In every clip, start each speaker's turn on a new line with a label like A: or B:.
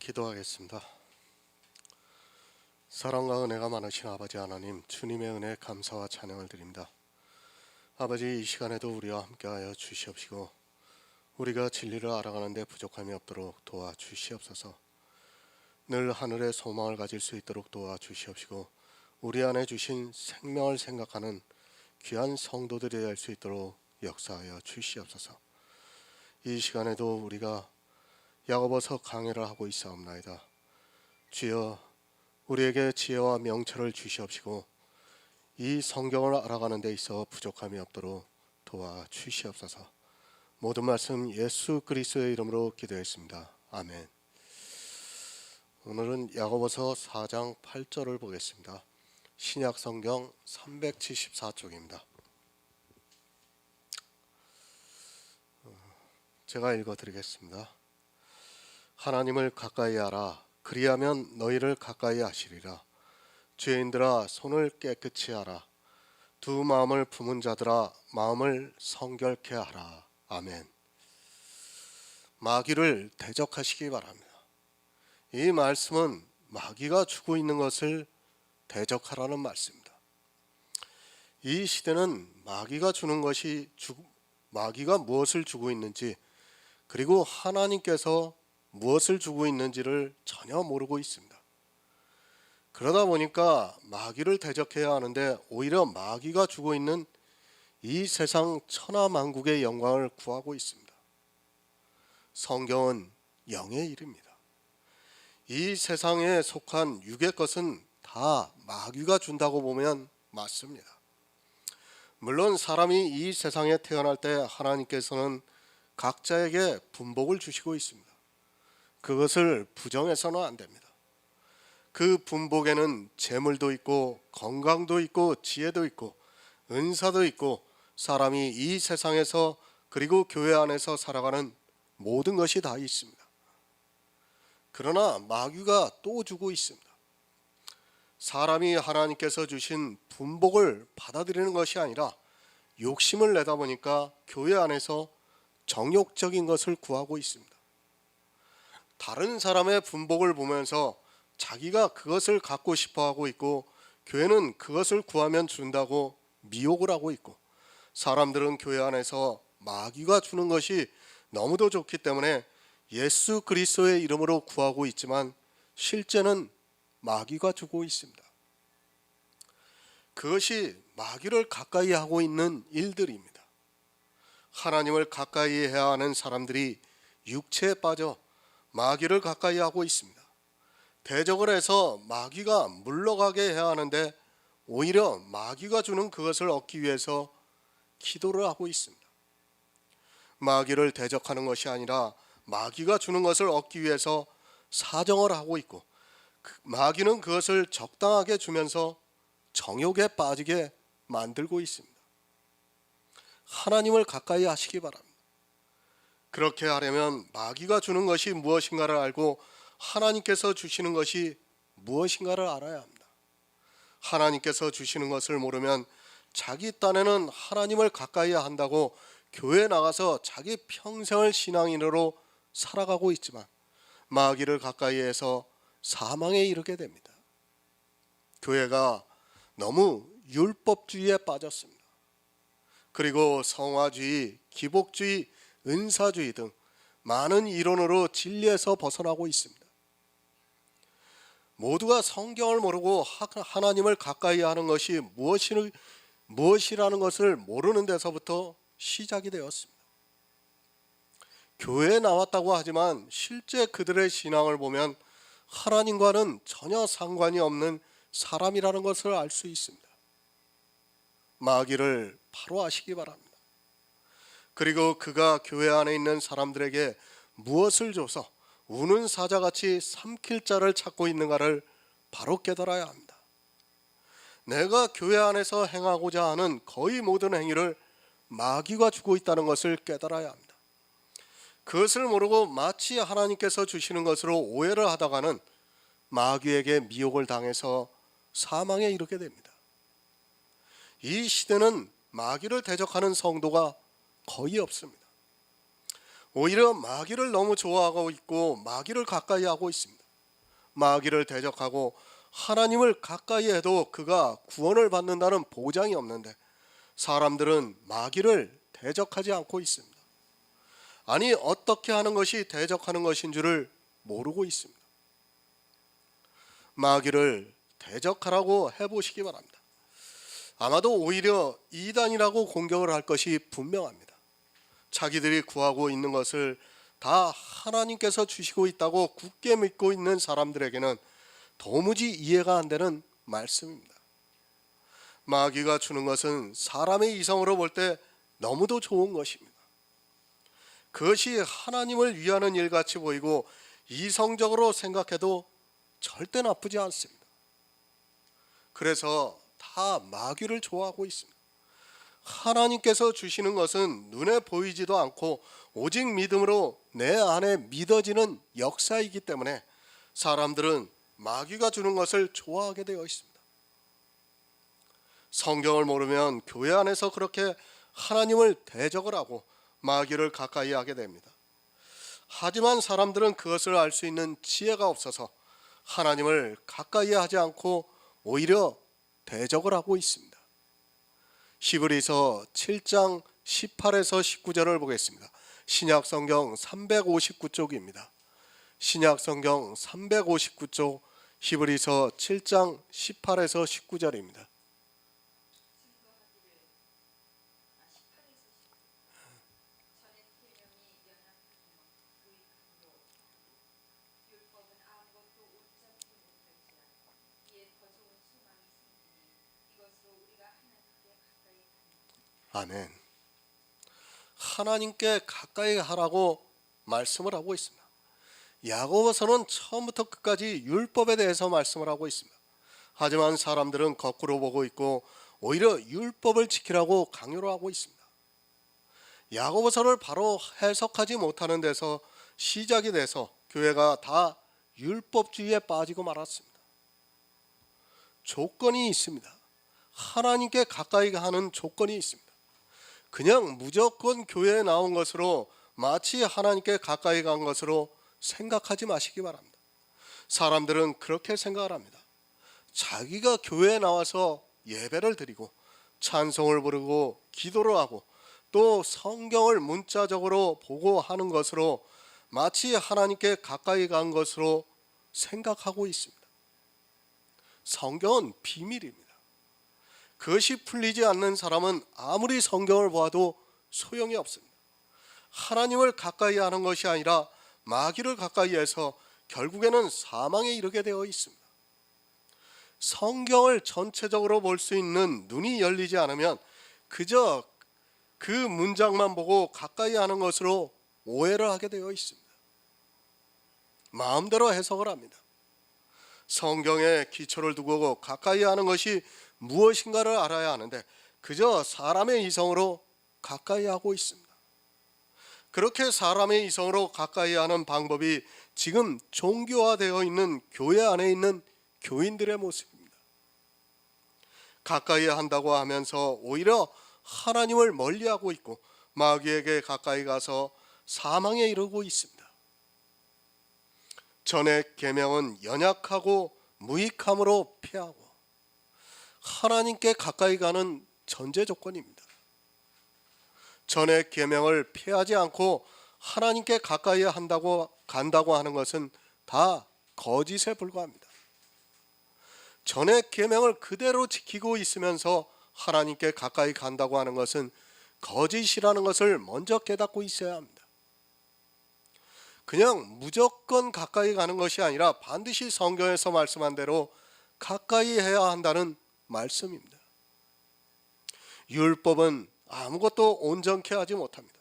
A: 기도하겠습니다. 사랑과 은혜가 많으신 아버지 하나님, 주님의 은혜 감사와 찬양을 드립니다. 아버지, 이 시간에도 우리와 함께하여 주시옵시고 우리가 진리를 알아가는 데 부족함이 없도록 도와주시옵소서. 늘 하늘의 소망을 가질 수 있도록 도와주시옵시고 우리 안에 주신 생명을 생각하는 귀한 성도들이 될 수 있도록 역사하여 주시옵소서. 이 시간에도 우리가 야고보서 강해를 하고 있사옵나이다. 주여, 우리에게 지혜와 명철을 주시옵시고 이 성경을 알아가는 데 있어 부족함이 없도록 도와주시옵소서. 모든 말씀 예수 그리스도의 이름으로 기도했습니다. 아멘. 오늘은 야고보서 4장 8절을 보겠습니다. 신약 성경 374쪽입니다. 제가 읽어드리겠습니다. 하나님을 가까이 하라. 그리하면 너희를 가까이 하시리라. 죄인들아, 손을 깨끗이 하라. 두 마음을 품은 자들아, 마음을 성결케 하라. 아멘. 마귀를 대적하시기 바랍니다. 이 말씀은 마귀가 주고 있는 것을 대적하라는 말씀입니다. 이 시대는 마귀가 무엇을 주고 있는지, 그리고 하나님께서 무엇을 주고 있는지를 전혀 모르고 있습니다. 그러다 보니까 마귀를 대적해야 하는데 오히려 마귀가 주고 있는 이 세상 천하만국의 영광을 구하고 있습니다. 성경은 영의 일입니다. 이 세상에 속한 육의 것은 다 마귀가 준다고 보면 맞습니다. 물론 사람이 이 세상에 태어날 때 하나님께서는 각자에게 분복을 주시고 있습니다. 그것을 부정해서는 안 됩니다. 그 분복에는 재물도 있고 건강도 있고 지혜도 있고 은사도 있고 사람이 이 세상에서 그리고 교회 안에서 살아가는 모든 것이 다 있습니다. 그러나 마귀가 또 주고 있습니다. 사람이 하나님께서 주신 분복을 받아들이는 것이 아니라 욕심을 내다 보니까 교회 안에서 정욕적인 것을 구하고 있습니다. 다른 사람의 분복을 보면서 자기가 그것을 갖고 싶어 하고 있고 교회는 그것을 구하면 준다고 미혹을 하고 있고 사람들은 교회 안에서 마귀가 주는 것이 너무도 좋기 때문에 예수 그리스도의 이름으로 구하고 있지만 실제는 마귀가 주고 있습니다. 그것이 마귀를 가까이 하고 있는 일들입니다. 하나님을 가까이 해야 하는 사람들이 육체에 빠져 마귀를 가까이 하고 있습니다. 대적을 해서 마귀가 물러가게 해야 하는데 오히려 마귀가 주는 그것을 얻기 위해서 기도를 하고 있습니다. 마귀를 대적하는 것이 아니라 마귀가 주는 것을 얻기 위해서 사정을 하고 있고 마귀는 그것을 적당하게 주면서 정욕에 빠지게 만들고 있습니다. 하나님을 가까이 하시기 바랍니다. 그렇게 하려면 마귀가 주는 것이 무엇인가를 알고 하나님께서 주시는 것이 무엇인가를 알아야 합니다. 하나님께서 주시는 것을 모르면 자기 딴에는 하나님을 가까이 한다고 교회에 나가서 자기 평생을 신앙인으로 살아가고 있지만 마귀를 가까이 해서 사망에 이르게 됩니다. 교회가 너무 율법주의에 빠졌습니다. 그리고 성화주의, 기복주의, 은사주의 등 많은 이론으로 진리에서 벗어나고 있습니다. 모두가 성경을 모르고 하나님을 가까이 하는 것이 무엇이라는 것을 모르는 데서부터 시작이 되었습니다. 교회에 나왔다고 하지만 실제 그들의 신앙을 보면 하나님과는 전혀 상관이 없는 사람이라는 것을 알 수 있습니다. 마귀를 바로 아시기 바랍니다. 그리고 그가 교회 안에 있는 사람들에게 무엇을 줘서 우는 사자같이 삼킬 자를 찾고 있는가를 바로 깨달아야 합니다. 내가 교회 안에서 행하고자 하는 거의 모든 행위를 마귀가 주고 있다는 것을 깨달아야 합니다. 그것을 모르고 마치 하나님께서 주시는 것으로 오해를 하다가는 마귀에게 미혹을 당해서 사망에 이르게 됩니다. 이 시대는 마귀를 대적하는 성도가 거의 없습니다. 오히려 마귀를 너무 좋아하고 있고 마귀를 가까이 하고 있습니다. 마귀를 대적하고 하나님을 가까이 해도 그가 구원을 받는다는 보장이 없는데 사람들은 마귀를 대적하지 않고 있습니다. 아니, 어떻게 하는 것이 대적하는 것인 줄을 모르고 있습니다. 마귀를 대적하라고 해보시기 바랍니다. 아마도 오히려 이단이라고 공격을 할 것이 분명합니다. 자기들이 구하고 있는 것을 다 하나님께서 주시고 있다고 굳게 믿고 있는 사람들에게는 도무지 이해가 안 되는 말씀입니다. 마귀가 주는 것은 사람의 이성으로 볼 때 너무도 좋은 것입니다. 그것이 하나님을 위하는 일같이 보이고 이성적으로 생각해도 절대 나쁘지 않습니다. 그래서 다 마귀를 좋아하고 있습니다. 하나님께서 주시는 것은 눈에 보이지도 않고 오직 믿음으로 내 안에 믿어지는 역사이기 때문에 사람들은 마귀가 주는 것을 좋아하게 되어 있습니다. 성경을 모르면 교회 안에서 그렇게 하나님을 대적을 하고 마귀를 가까이 하게 됩니다. 하지만 사람들은 그것을 알 수 있는 지혜가 없어서 하나님을 가까이 하지 않고 오히려 대적을 하고 있습니다. 히브리서 7장 18에서 19절을 보겠습니다. 신약 성경 359쪽입니다. 신약 성경 359쪽 히브리서 7장 18에서 19절입니다. 아멘. 하나님께 가까이 하라고 말씀을 하고 있습니다. 야고보서는 처음부터 끝까지 율법에 대해서 말씀을 하고 있습니다. 하지만 사람들은 거꾸로 보고 있고 오히려 율법을 지키라고 강요를 하고 있습니다. 야고보서를 바로 해석하지 못하는 데서 시작이 돼서 교회가 다 율법주의에 빠지고 말았습니다. 조건이 있습니다. 하나님께 가까이 하는 조건이 있습니다. 그냥 무조건 교회에 나온 것으로 마치 하나님께 가까이 간 것으로 생각하지 마시기 바랍니다. 사람들은 그렇게 생각을 합니다. 자기가 교회에 나와서 예배를 드리고 찬송을 부르고 기도를 하고 또 성경을 문자적으로 보고 하는 것으로 마치 하나님께 가까이 간 것으로 생각하고 있습니다. 성경은 비밀입니다. 그것이 풀리지 않는 사람은 아무리 성경을 보아도 소용이 없습니다. 하나님을 가까이 하는 것이 아니라 마귀를 가까이 해서 결국에는 사망에 이르게 되어 있습니다. 성경을 전체적으로 볼 수 있는 눈이 열리지 않으면 그저 그 문장만 보고 가까이 하는 것으로 오해를 하게 되어 있습니다. 마음대로 해석을 합니다. 성경에 기초를 두고 가까이 하는 것이 무엇인가를 알아야 하는데 그저 사람의 이성으로 가까이 하고 있습니다. 그렇게 사람의 이성으로 가까이 하는 방법이 지금 종교화되어 있는 교회 안에 있는 교인들의 모습입니다. 가까이 한다고 하면서 오히려 하나님을 멀리하고 있고 마귀에게 가까이 가서 사망에 이르고 있습니다. 전의 계명은 연약하고 무익함으로 피하고 하나님께 가까이 가는 전제 조건입니다. 전의 계명을 피하지 않고 하나님께 가까이 간다고 하는 것은 다 거짓에 불과합니다. 전의 계명을 그대로 지키고 있으면서 하나님께 가까이 간다고 하는 것은 거짓이라는 것을 먼저 깨닫고 있어야 합니다. 그냥 무조건 가까이 가는 것이 아니라 반드시 성경에서 말씀한 대로 가까이 해야 한다는 말씀입니다. 율법은 아무것도 온전케 하지 못합니다.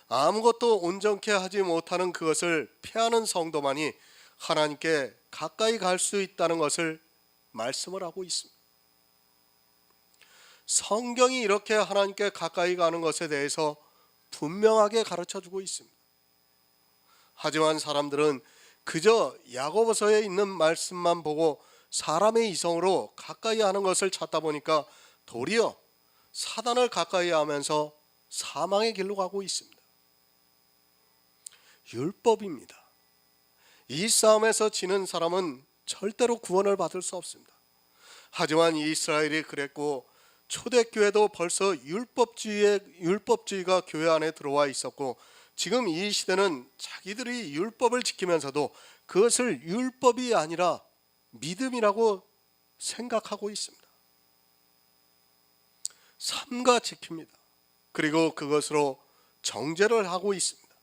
A: 아무것도 온전케 하지 못하는 그것을 피하는 성도만이 하나님께 가까이 갈 수 있다는 것을 말씀을 하고 있습니다. 성경이 이렇게 하나님께 가까이 가는 것에 대해서 분명하게 가르쳐주고 있습니다. 하지만 사람들은 그저 야고보서에 있는 말씀만 보고 사람의 이성으로 가까이 하는 것을 찾다 보니까 도리어 사단을 가까이 하면서 사망의 길로 가고 있습니다. 율법입니다. 이 싸움에서 지는 사람은 절대로 구원을 받을 수 없습니다. 하지만 이스라엘이 그랬고 초대교회도 벌써 율법주의가 교회 안에 들어와 있었고 지금 이 시대는 자기들이 율법을 지키면서도 그것을 율법이 아니라 믿음이라고 생각하고 있습니다. 삼가 지킵니다. 그리고 그것으로 정죄를 하고 있습니다.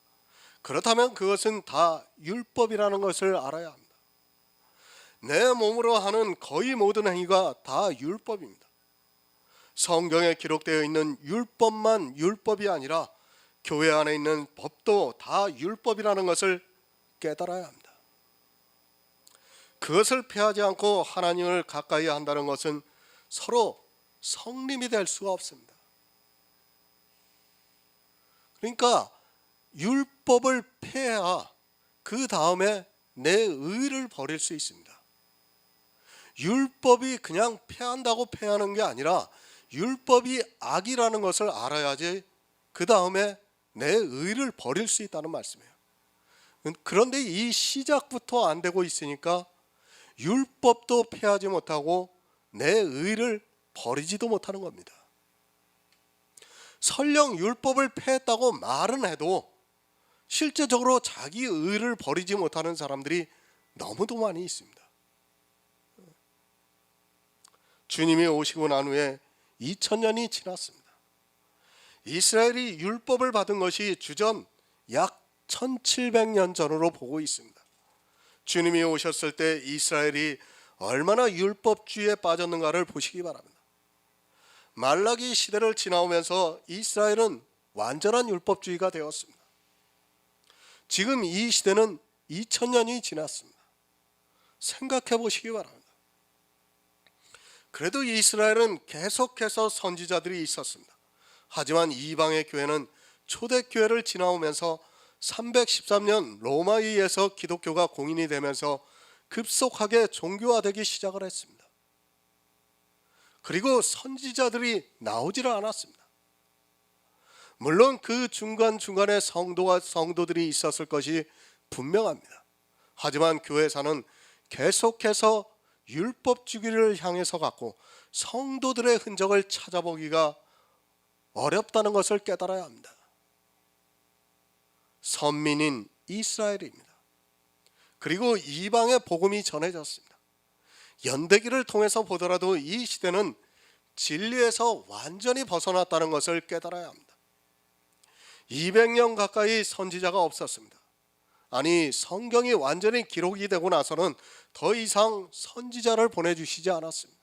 A: 그렇다면 그것은 다 율법이라는 것을 알아야 합니다. 내 몸으로 하는 거의 모든 행위가 다 율법입니다. 성경에 기록되어 있는 율법만 율법이 아니라 교회 안에 있는 법도 다 율법이라는 것을 깨달아야 합니다. 그것을 피하지 않고 하나님을 가까이 한다는 것은 서로 성림이 될 수가 없습니다. 그러니까 율법을 폐해야 그 다음에 내 의를 버릴 수 있습니다. 율법이 그냥 폐한다고 폐하는 게 아니라 율법이 악이라는 것을 알아야지 그 다음에 내 의를 버릴 수 있다는 말씀이에요. 그런데 이 시작부터 안 되고 있으니까 율법도 폐하지 못하고 내 의를 버리지도 못하는 겁니다. 설령 율법을 폐했다고 말은 해도 실제적으로 자기 의를 버리지 못하는 사람들이 너무도 많이 있습니다. 주님이 오시고 난 후에 2000년이 지났습니다. 이스라엘이 율법을 받은 것이 주전 약 1700년 전으로 보고 있습니다. 주님이 오셨을 때 이스라엘이 얼마나 율법주의에 빠졌는가를 보시기 바랍니다. 말라기 시대를 지나오면서 이스라엘은 완전한 율법주의가 되었습니다. 지금 이 시대는 2000년이 지났습니다. 생각해 보시기 바랍니다. 그래도 이스라엘은 계속해서 선지자들이 있었습니다. 하지만 이방의 교회는 초대교회를 지나오면서 313년 로마에 의해서 기독교가 공인이 되면서 급속하게 종교화되기 시작을 했습니다. 그리고 선지자들이 나오지를 않았습니다. 물론 그 중간중간에 성도들이 있었을 것이 분명합니다. 하지만 교회사는 계속해서 율법주의를 향해서 갔고 성도들의 흔적을 찾아보기가 어렵다는 것을 깨달아야 합니다. 선민인 이스라엘입니다. 그리고 이방의 복음이 전해졌습니다. 연대기를 통해서 보더라도 이 시대는 진리에서 완전히 벗어났다는 것을 깨달아야 합니다. 200년 가까이 선지자가 없었습니다. 아니, 성경이 완전히 기록이 되고 나서는 더 이상 선지자를 보내주시지 않았습니다.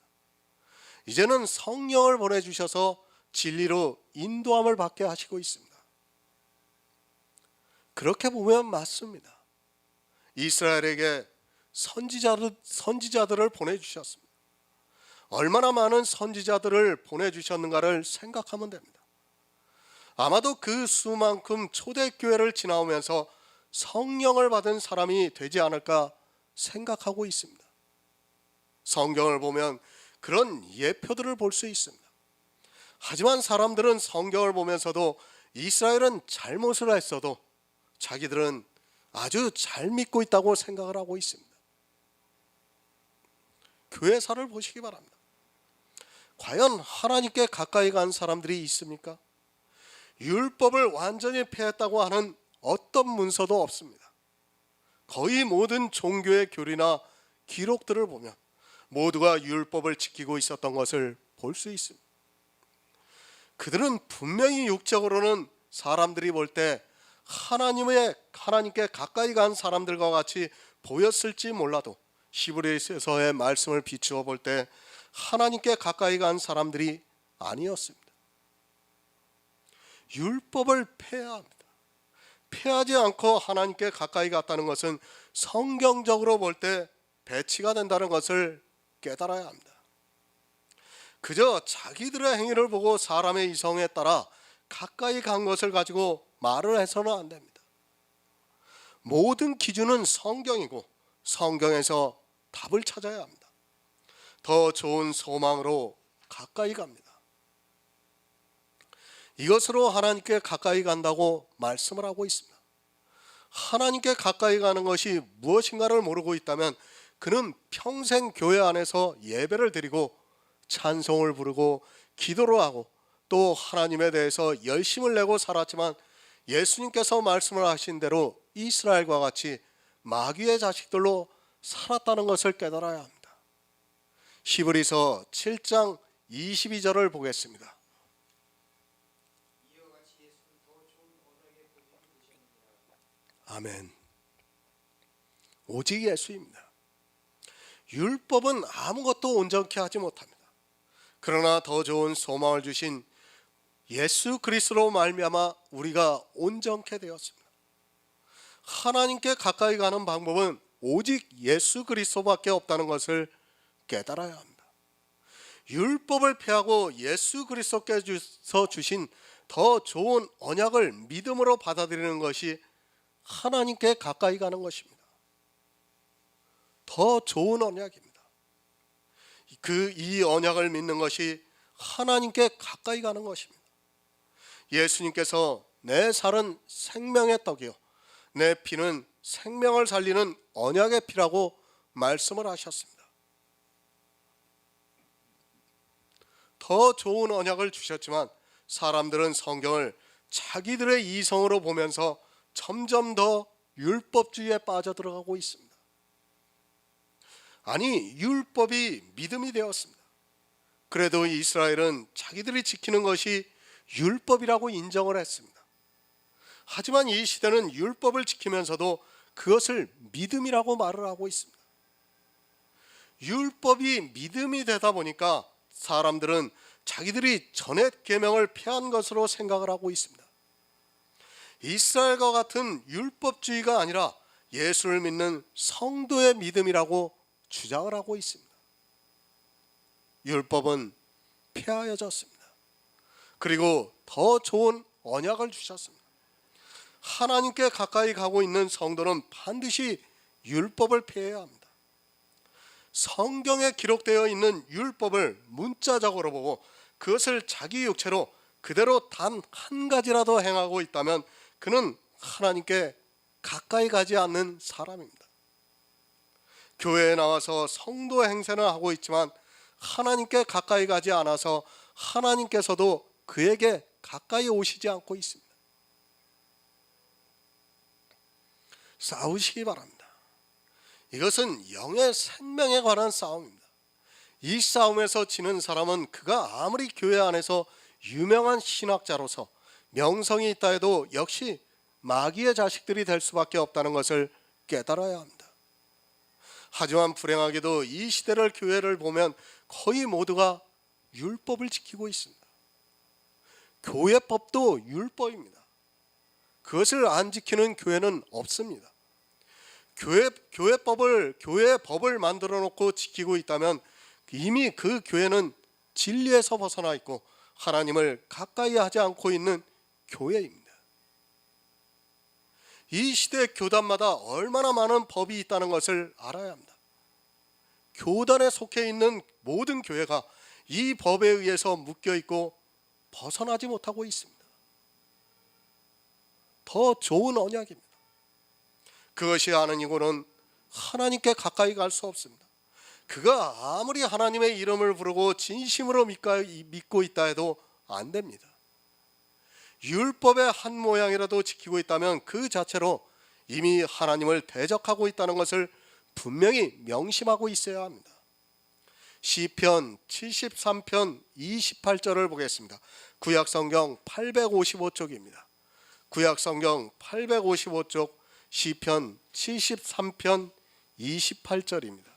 A: 이제는 성령을 보내주셔서 진리로 인도함을 받게 하시고 있습니다. 그렇게 보면 맞습니다. 이스라엘에게 선지자들을 보내주셨습니다. 얼마나 많은 선지자들을 보내주셨는가를 생각하면 됩니다. 아마도 그 수만큼 초대교회를 지나오면서 성령을 받은 사람이 되지 않을까 생각하고 있습니다. 성경을 보면 그런 예표들을 볼 수 있습니다. 하지만 사람들은 성경을 보면서도 이스라엘은 잘못을 했어도 자기들은 아주 잘 믿고 있다고 생각을 하고 있습니다. 교회사를 보시기 바랍니다. 과연 하나님께 가까이 간 사람들이 있습니까? 율법을 완전히 폐했다고 하는 어떤 문서도 없습니다. 거의 모든 종교의 교리나 기록들을 보면 모두가 율법을 지키고 있었던 것을 볼 수 있습니다. 그들은 분명히 육적으로는 사람들이 볼 때 하나님께 가까이 간 사람들과 같이 보였을지 몰라도 히브리서의 말씀을 비추어 볼 때 하나님께 가까이 간 사람들이 아니었습니다. 율법을 폐해야 합니다. 폐하지 않고 하나님께 가까이 갔다는 것은 성경적으로 볼 때 배치가 된다는 것을 깨달아야 합니다. 그저 자기들의 행위를 보고 사람의 이성에 따라 가까이 간 것을 가지고 말을 해서는 안 됩니다. 모든 기준은 성경이고 성경에서 답을 찾아야 합니다. 더 좋은 소망으로 가까이 갑니다. 이것으로 하나님께 가까이 간다고 말씀을 하고 있습니다. 하나님께 가까이 가는 것이 무엇인가를 모르고 있다면 그는 평생 교회 안에서 예배를 드리고 찬송을 부르고 기도를 하고 또 하나님에 대해서 열심을 내고 살았지만 예수님께서 말씀을 하신 대로 이스라엘과 같이 마귀의 자식들로 살았다는 것을 깨달아야 합니다. 히브리서 7장 22절을 보겠습니다. 아멘. 오직 예수입니다. 율법은 아무것도 온전케 하지 못합니다. 그러나 더 좋은 소망을 주신 예수 그리스도로 말미암아 우리가 온전케 되었습니다. 하나님께 가까이 가는 방법은 오직 예수 그리스도밖에 없다는 것을 깨달아야 합니다. 율법을 폐하고 예수 그리스도께서 주신 더 좋은 언약을 믿음으로 받아들이는 것이 하나님께 가까이 가는 것입니다. 더 좋은 언약입니다. 이 언약을 믿는 것이 하나님께 가까이 가는 것입니다. 예수님께서 내 살은 생명의 떡이요 내 피는 생명을 살리는 언약의 피라고 말씀을 하셨습니다. 더 좋은 언약을 주셨지만 사람들은 성경을 자기들의 이성으로 보면서 점점 더 율법주의에 빠져들어가고 있습니다. 아니, 율법이 믿음이 되었습니다. 그래도 이스라엘은 자기들이 지키는 것이 율법이라고 인정을 했습니다. 하지만 이 시대는 율법을 지키면서도 그것을 믿음이라고 말을 하고 있습니다. 율법이 믿음이 되다 보니까 사람들은 자기들이 전의 계명을 폐한 것으로 생각을 하고 있습니다. 이스라엘과 같은 율법주의가 아니라 예수를 믿는 성도의 믿음이라고 주장을 하고 있습니다. 율법은 폐하여졌습니다. 그리고 더 좋은 언약을 주셨습니다. 하나님께 가까이 가고 있는 성도는 반드시 율법을 폐해야 합니다. 성경에 기록되어 있는 율법을 문자적으로 보고 그것을 자기 육체로 그대로 단 한 가지라도 행하고 있다면 그는 하나님께 가까이 가지 않는 사람입니다. 교회에 나와서 성도 행세는 하고 있지만 하나님께 가까이 가지 않아서 하나님께서도 그에게 가까이 오시지 않고 있습니다. 싸우시기 바랍니다. 이것은 영의 생명에 관한 싸움입니다. 이 싸움에서 지는 사람은 그가 아무리 교회 안에서 유명한 신학자로서 명성이 있다 해도 역시 마귀의 자식들이 될 수밖에 없다는 것을 깨달아야 합니다. 하지만 불행하게도 이 시대를 교회를 보면 거의 모두가 율법을 지키고 있습니다. 교회법도 율법입니다. 그것을 안 지키는 교회는 없습니다. 교회의 법을 만들어 놓고 지키고 있다면 이미 그 교회는 진리에서 벗어나 있고 하나님을 가까이 하지 않고 있는 교회입니다. 이 시대 교단마다 얼마나 많은 법이 있다는 것을 알아야 합니다. 교단에 속해 있는 모든 교회가 이 법에 의해서 묶여 있고 벗어나지 못하고 있습니다. 더 좋은 언약입니다. 그것이 아니고는 하나님께 가까이 갈 수 없습니다. 그가 아무리 하나님의 이름을 부르고 진심으로 믿고 있다 해도 안 됩니다. 율법의 한 모양이라도 지키고 있다면 그 자체로 이미 하나님을 대적하고 있다는 것을 분명히 명심하고 있어야 합니다. 시편 73편 28절을 보겠습니다. 구약성경 855쪽입니다. 구약성경 855쪽 시편 73편 28절입니다.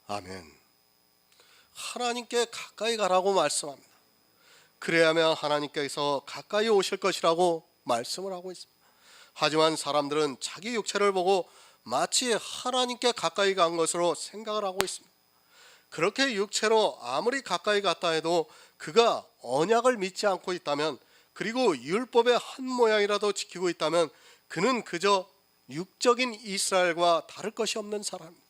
A: 아멘. 하나님께 가까이 가라고 말씀합니다. 그래야만 하나님께서 가까이 오실 것이라고 말씀을 하고 있습니다. 하지만 사람들은 자기 육체를 보고 마치 하나님께 가까이 간 것으로 생각을 하고 있습니다. 그렇게 육체로 아무리 가까이 갔다 해도 그가 언약을 믿지 않고 있다면, 그리고 율법의 한 모양이라도 지키고 있다면 그는 그저 육적인 이스라엘과 다를 것이 없는 사람입니다.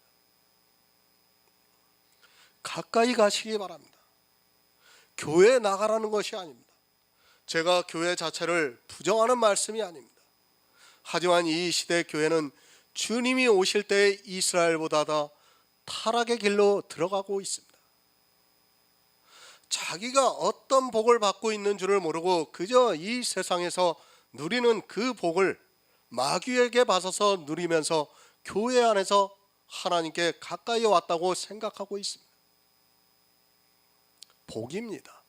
A: 가까이 가시기 바랍니다. 교회에 나가라는 것이 아닙니다. 제가 교회 자체를 부정하는 말씀이 아닙니다. 하지만 이 시대 교회는 주님이 오실 때 이스라엘보다 더 타락의 길로 들어가고 있습니다. 자기가 어떤 복을 받고 있는 줄을 모르고 그저 이 세상에서 누리는 그 복을 마귀에게 받아서 누리면서 교회 안에서 하나님께 가까이 왔다고 생각하고 있습니다. 복입니다.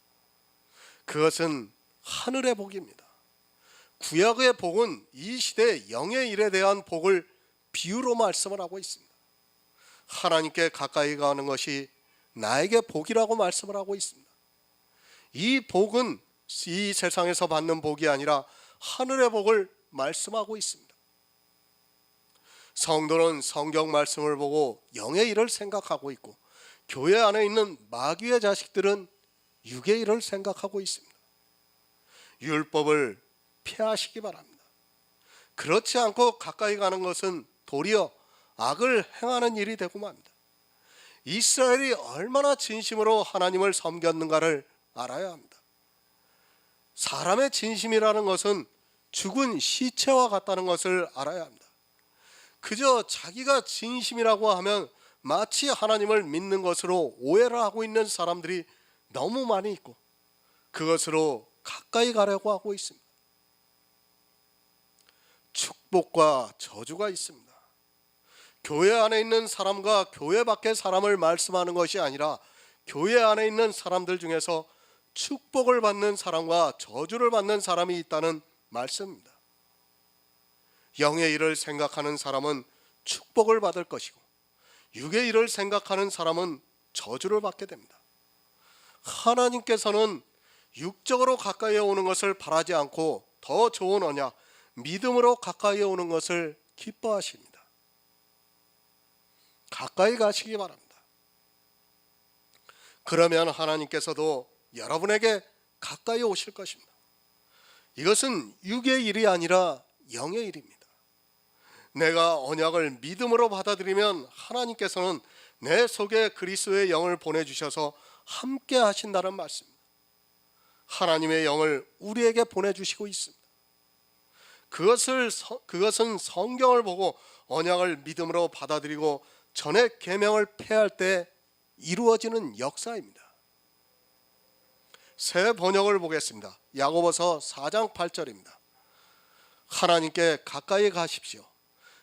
A: 그것은 하늘의 복입니다. 구약의 복은 이 시대 영의 일에 대한 복을 비유로 말씀을 하고 있습니다. 하나님께 가까이 가는 것이 나에게 복이라고 말씀을 하고 있습니다. 이 복은 이 세상에서 받는 복이 아니라 하늘의 복을 말씀하고 있습니다. 성도는 성경 말씀을 보고 영의 일을 생각하고 있고, 교회 안에 있는 마귀의 자식들은 육의 일을 생각하고 있습니다. 율법을 피하시기 바랍니다. 그렇지 않고 가까이 가는 것은 도리어 악을 행하는 일이 되고 맙니다. 이스라엘이 얼마나 진심으로 하나님을 섬겼는가를 알아야 합니다. 사람의 진심이라는 것은 죽은 시체와 같다는 것을 알아야 합니다. 그저 자기가 진심이라고 하면 마치 하나님을 믿는 것으로 오해를 하고 있는 사람들이 너무 많이 있고, 그것으로 가까이 가려고 하고 있습니다. 축복과 저주가 있습니다. 교회 안에 있는 사람과 교회 밖의 사람을 말씀하는 것이 아니라 교회 안에 있는 사람들 중에서 축복을 받는 사람과 저주를 받는 사람이 있다는 말씀입니다. 영의 일을 생각하는 사람은 축복을 받을 것이고, 육의 일을 생각하는 사람은 저주를 받게 됩니다. 하나님께서는 육적으로 가까이 오는 것을 바라지 않고 더 좋은 언약, 믿음으로 가까이 오는 것을 기뻐하십니다. 가까이 가시기 바랍니다. 그러면 하나님께서도 여러분에게 가까이 오실 것입니다. 이것은 육의 일이 아니라 영의 일입니다. 내가 언약을 믿음으로 받아들이면 하나님께서는 내 속에 그리스도의 영을 보내주셔서 함께 하신다는 말씀입니다. 하나님의 영을 우리에게 보내주시고 있습니다. 그것은 성경을 보고 언약을 믿음으로 받아들이고 전의 계명을 폐할 때 이루어지는 역사입니다. 새 번역을 보겠습니다. 야고보서 4장 8절입니다. 하나님께 가까이 가십시오.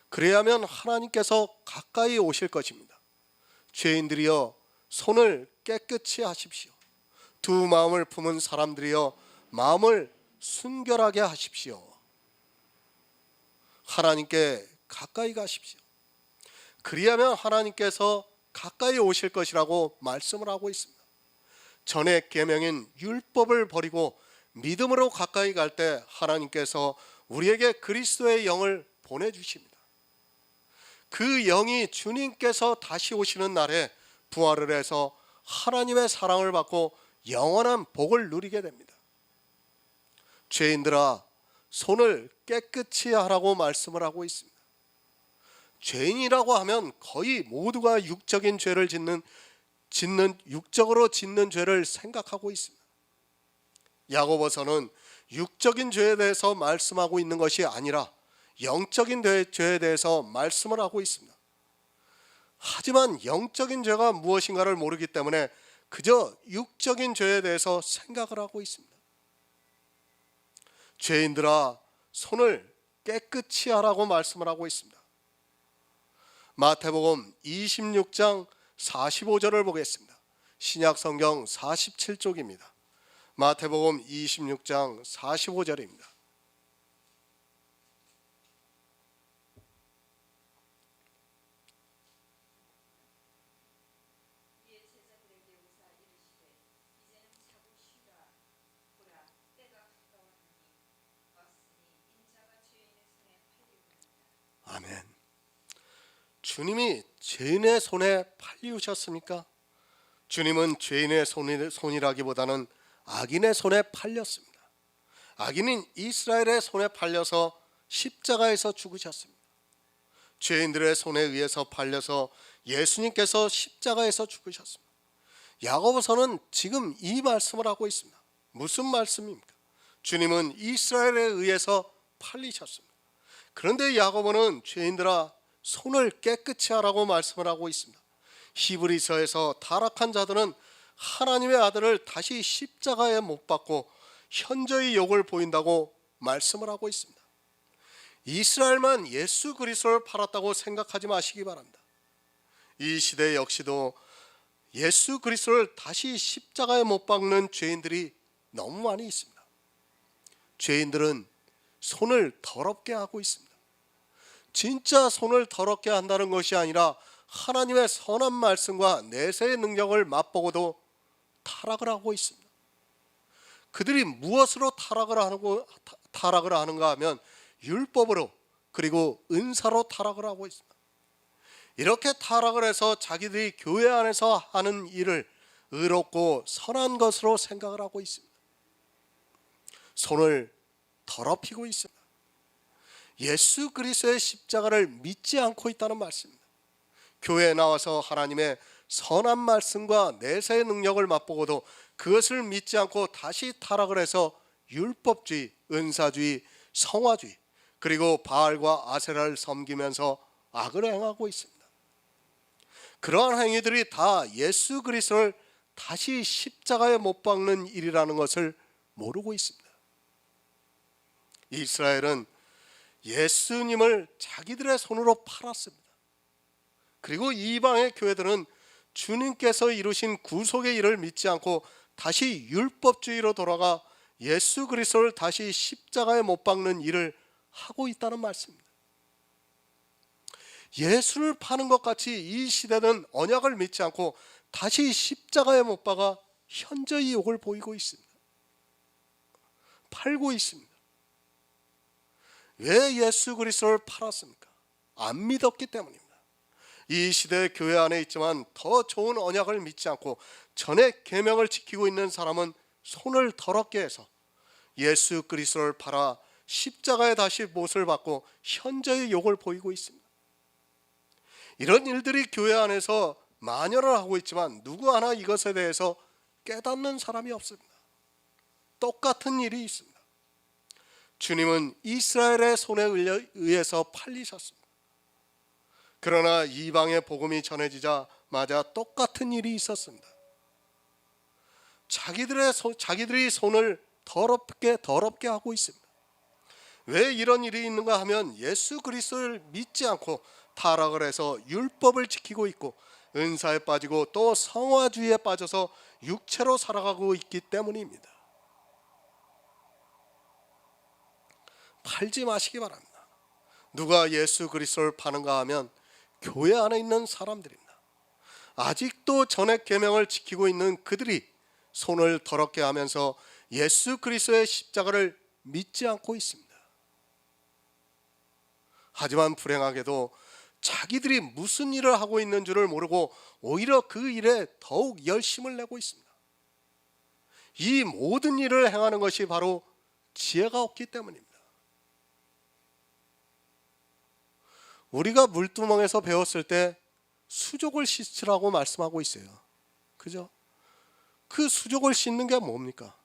A: 그래야면 하나님께서 가까이 오실 것입니다. 죄인들이여 손을 깨끗이 하십시오. 두 마음을 품은 사람들이여 마음을 순결하게 하십시오. 하나님께 가까이 가십시오. 그리하면 하나님께서 가까이 오실 것이라고 말씀을 하고 있습니다. 전의 계명인 율법을 버리고 믿음으로 가까이 갈 때 하나님께서 우리에게 그리스도의 영을 보내주십니다. 그 영이 주님께서 다시 오시는 날에 부활을 해서 하나님의 사랑을 받고 영원한 복을 누리게 됩니다. 죄인들아 손을 깨끗이 하라고 말씀을 하고 있습니다. 죄인이라고 하면 거의 모두가 육적인 죄를 육적으로 짓는 죄를 생각하고 있습니다. 야고보서는 육적인 죄에 대해서 말씀하고 있는 것이 아니라 영적인 죄에 대해서 말씀을 하고 있습니다. 하지만 영적인 죄가 무엇인가를 모르기 때문에 그저 육적인 죄에 대해서 생각을 하고 있습니다. 죄인들아 손을 깨끗이 하라고 말씀을 하고 있습니다. 마태복음 26장 45절을 보겠습니다. 신약성경 47쪽입니다. 마태복음 26장 45절입니다. 아멘. 주님이 죄인의 손에 팔리우셨습니까? 주님은 죄인의 손이라기보다는 악인의 손에 팔렸습니다. 악인인 이스라엘의 손에 팔려서 십자가에서 죽으셨습니다. 죄인들의 손에 의해서 팔려서 예수님께서 십자가에서 죽으셨습니다. 야고보서는 지금 이 말씀을 하고 있습니다. 무슨 말씀입니까? 주님은 이스라엘에 의해서 팔리셨습니다. 그런데 야고보는 죄인들아 손을 깨끗이 하라고 말씀을 하고 있습니다. 히브리서에서 타락한 자들은 하나님의 아들을 다시 십자가에 못 박고 현저히 욕을 보인다고 말씀을 하고 있습니다. 이스라엘만 예수 그리스도를 팔았다고 생각하지 마시기 바랍니다. 이 시대 역시도 예수 그리스도를 다시 십자가에 못 박는 죄인들이 너무 많이 있습니다. 죄인들은 손을 더럽게 하고 있습니다. 진짜 손을 더럽게 한다는 것이 아니라 하나님의 선한 말씀과 내세의 능력을 맛보고도 타락을 하고 있습니다. 그들이 무엇으로 타락을 하는가 하면 율법으로 그리고 은사로 타락을 하고 있습니다. 이렇게 타락을 해서 자기들이 교회 안에서 하는 일을 의롭고 선한 것으로 생각을 하고 있습니다. 손을 더럽히고 있습니다. 예수 그리스도의 십자가를 믿지 않고 있다는 말씀입니다. 교회에 나와서 하나님의 선한 말씀과 내세의 능력을 맛보고도 그것을 믿지 않고 다시 타락을 해서 율법주의, 은사주의, 성화주의 그리고 바알과 아세라를 섬기면서 악을 행하고 있습니다. 그러한 행위들이 다 예수 그리스도를 다시 십자가에 못 박는 일이라는 것을 모르고 있습니다. 이스라엘은 예수님을 자기들의 손으로 팔았습니다. 그리고 이방의 교회들은 주님께서 이루신 구속의 일을 믿지 않고 다시 율법주의로 돌아가 예수 그리스도를 다시 십자가에 못 박는 일을 하고 있다는 말씀입니다. 예수를 파는 것 같이 이 시대는 언약을 믿지 않고 다시 십자가에 못 박아 현저히 욕을 보이고 있습니다. 팔고 있습니다. 왜 예수 그리스도를 팔았습니까? 안 믿었기 때문입니다. 이 시대 교회 안에 있지만 더 좋은 언약을 믿지 않고 전의 계명을 지키고 있는 사람은 손을 더럽게 해서 예수 그리스도를 팔아 십자가에 다시 못을 박고 현저히 욕을 보이고 있습니다. 이런 일들이 교회 안에서 만연을 하고 있지만 누구 하나 이것에 대해서 깨닫는 사람이 없습니다. 똑같은 일이 있습니다. 주님은 이스라엘의 손에 의해서 팔리셨습니다. 그러나 이방의 복음이 전해지자마자 똑같은 일이 있었습니다. 자기들이 손을 더럽게 하고 있습니다. 왜 이런 일이 있는가 하면 예수 그리스도를 믿지 않고 타락을 해서 율법을 지키고 있고 은사에 빠지고 또 성화주의에 빠져서 육체로 살아가고 있기 때문입니다. 팔지 마시기 바랍니다. 누가 예수 그리스도를 파는가 하면 교회 안에 있는 사람들입니다. 아직도 전액 계명을 지키고 있는 그들이 손을 더럽게 하면서 예수 그리스도의 십자가를 믿지 않고 있습니다. 하지만 불행하게도 자기들이 무슨 일을 하고 있는 줄을 모르고 오히려 그 일에 더욱 열심을 내고 있습니다. 이 모든 일을 행하는 것이 바로 지혜가 없기 때문입니다. 우리가 물두멍에서 배웠을 때 수족을 씻으라고 말씀하고 있어요. 그죠? 그 수족을 씻는 게 뭡니까?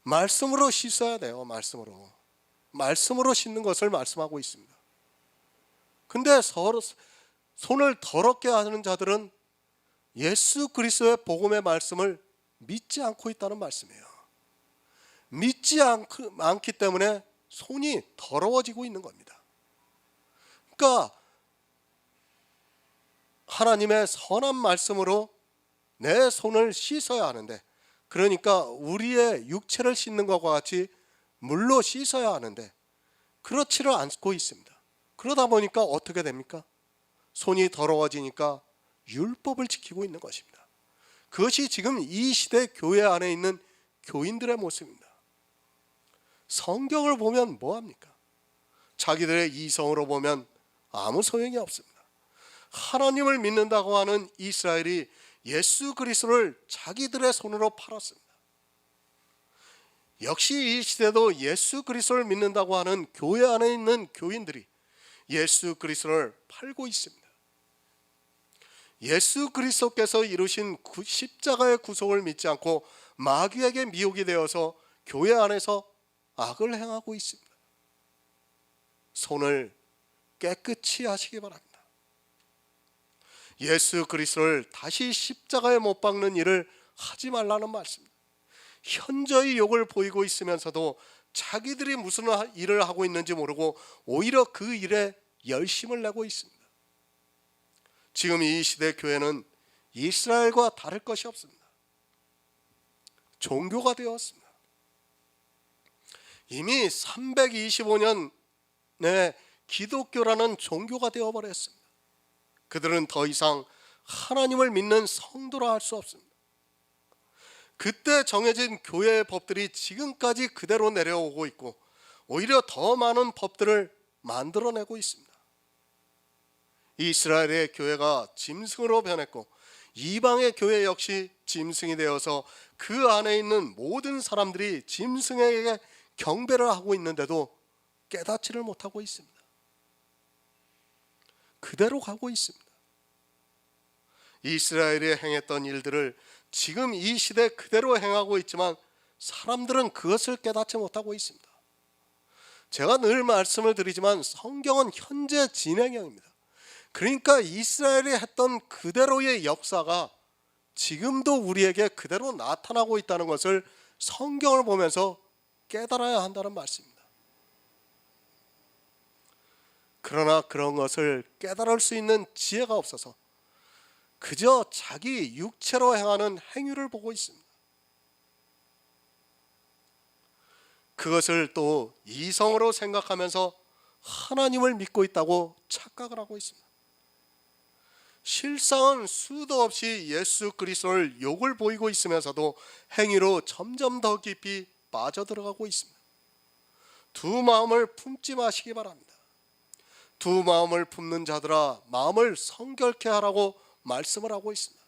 A: 말씀으로 씻어야 돼요. 말씀으로 씻는 것을 말씀하고 있습니다. 근데 서로 손을 더럽게 하는 자들은 예수 그리스도의 복음의 말씀을 믿지 않고 있다는 말씀이에요. 믿지 않기 때문에 손이 더러워지고 있는 겁니다. 그러니까 하나님의 선한 말씀으로 내 손을 씻어야 하는데, 그러니까 우리의 육체를 씻는 것과 같이 물로 씻어야 하는데 그렇지를 않고 있습니다. 그러다 보니까 어떻게 됩니까? 손이 더러워지니까 율법을 지키고 있는 것입니다. 그것이 지금 이 시대 교회 안에 있는 교인들의 모습입니다. 성경을 보면 뭐합니까? 자기들의 이성으로 보면 아무 소용이 없습니다. 하나님을 믿는다고 하는 이스라엘이 예수 그리스도를 자기들의 손으로 팔았습니다. 역시 이 시대도 예수 그리스도를 믿는다고 하는 교회 안에 있는 교인들이 예수 그리스도를 팔고 있습니다. 예수 그리스도께서 이루신 십자가의 구속을 믿지 않고 마귀에게 미혹이 되어서 교회 안에서 악을 행하고 있습니다. 손을 깨끗이 하시기 바랍니다. 예수 그리스도를 다시 십자가에 못 박는 일을 하지 말라는 말씀입니다. 현저히 욕을 보이고 있으면서도 자기들이 무슨 일을 하고 있는지 모르고 오히려 그 일에 열심을 내고 있습니다. 지금 이 시대 교회는 이스라엘과 다를 것이 없습니다. 종교가 되었습니다. 이미 325년에 기독교라는 종교가 되어버렸습니다. 그들은 더 이상 하나님을 믿는 성도라 할 수 없습니다. 그때 정해진 교회의 법들이 지금까지 그대로 내려오고 있고 오히려 더 많은 법들을 만들어내고 있습니다. 이스라엘의 교회가 짐승으로 변했고 이방의 교회 역시 짐승이 되어서 그 안에 있는 모든 사람들이 짐승에게 경배를 하고 있는데도 깨닫지를 못하고 있습니다. 그대로 가고 있습니다. 이스라엘이 행했던 일들을 지금 이 시대 그대로 행하고 있지만 사람들은 그것을 깨닫지 못하고 있습니다. 제가 늘 말씀을 드리지만 성경은 현재 진행형입니다. 그러니까 이스라엘이 했던 그대로의 역사가 지금도 우리에게 그대로 나타나고 있다는 것을 성경을 보면서 깨달아야 한다는 말씀입니다. 그러나 그런 것을 깨달을 수 있는 지혜가 없어서 그저 자기 육체로 행하는 행위를 보고 있습니다. 그것을 또 이성으로 생각하면서 하나님을 믿고 있다고 착각을 하고 있습니다. 실상은 수도 없이 예수 그리스도를 욕을 보이고 있으면서도 행위로 점점 더 깊이 빠져들어가고 있습니다. 두 마음을 품지 마시기 바랍니다. 두 마음을 품는 자들아 마음을 성결케 하라고 말씀을 하고 있습니다.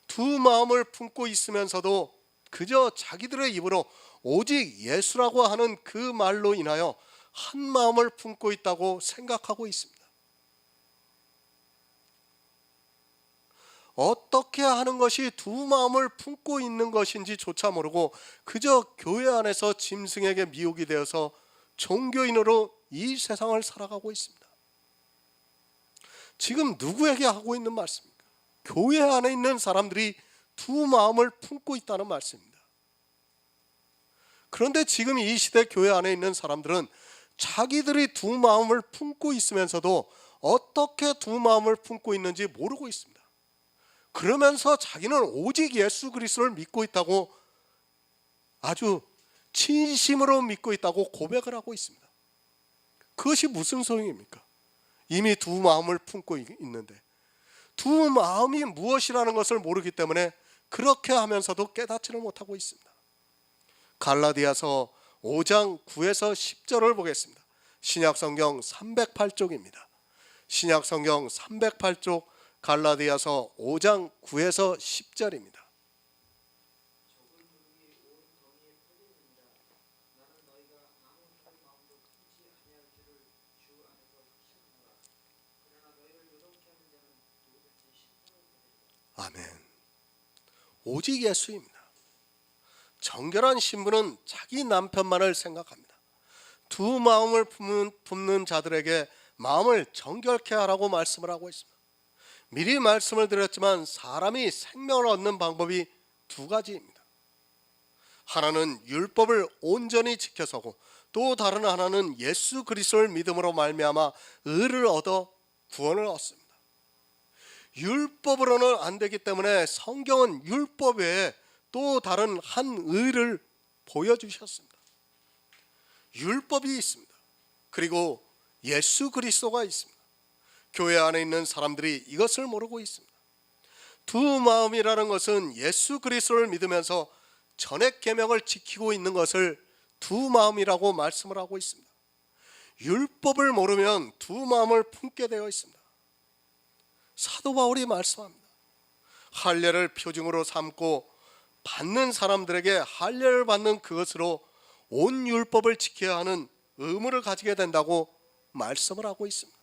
A: 두 마음을 품고 있으면서도 그저 자기들의 입으로 오직 예수라고 하는 그 말로 인하여 한 마음을 품고 있다고 생각하고 있습니다. 어떻게 하는 것이 두 마음을 품고 있는 것인지조차 모르고 그저 교회 안에서 짐승에게 미혹이 되어서 종교인으로 이 세상을 살아가고 있습니다. 지금 누구에게 하고 있는 말씀입니까? 교회 안에 있는 사람들이 두 마음을 품고 있다는 말씀입니다. 그런데 지금 이 시대 교회 안에 있는 사람들은 자기들이 두 마음을 품고 있으면서도 어떻게 두 마음을 품고 있는지 모르고 있습니다. 그러면서 자기는 오직 예수 그리스도를 믿고 있다고 아주 진심으로 믿고 있다고 고백을 하고 있습니다. 그것이 무슨 소용입니까? 이미 두 마음을 품고 있는데 두 마음이 무엇이라는 것을 모르기 때문에 그렇게 하면서도 깨닫지를 못하고 있습니다. 갈라디아서 5장 9에서 10절을 보겠습니다. 신약성경 308쪽입니다. 신약성경 308쪽 갈라디아서 5장 9에서 10절입니다. 아멘. 오직 예수입니다. 정결한 신부는 자기 남편만을 생각합니다. 두 마음을 품는 자들에게 마음을 정결케 하라고 말씀을 하고 있습니다. 미리 말씀을 드렸지만 사람이 생명을 얻는 방법이 두 가지입니다. 하나는 율법을 온전히 지켜서고 또 다른 하나는 예수 그리스도를 믿음으로 말미암아 의를 얻어 구원을 얻습니다. 율법으로는 안 되기 때문에 성경은 율법 외에 또 다른 한 의를 보여주셨습니다. 율법이 있습니다. 그리고 예수 그리스도가 있습니다. 교회 안에 있는 사람들이 이것을 모르고 있습니다. 두 마음이라는 것은 예수 그리스도를 믿으면서 전액 계명을 지키고 있는 것을 두 마음이라고 말씀을 하고 있습니다. 율법을 모르면 두 마음을 품게 되어 있습니다. 사도 바울이 말씀합니다. 할례를 표징으로 삼고 받는 사람들에게 할례를 받는 그것으로 온 율법을 지켜야 하는 의무를 가지게 된다고 말씀을 하고 있습니다.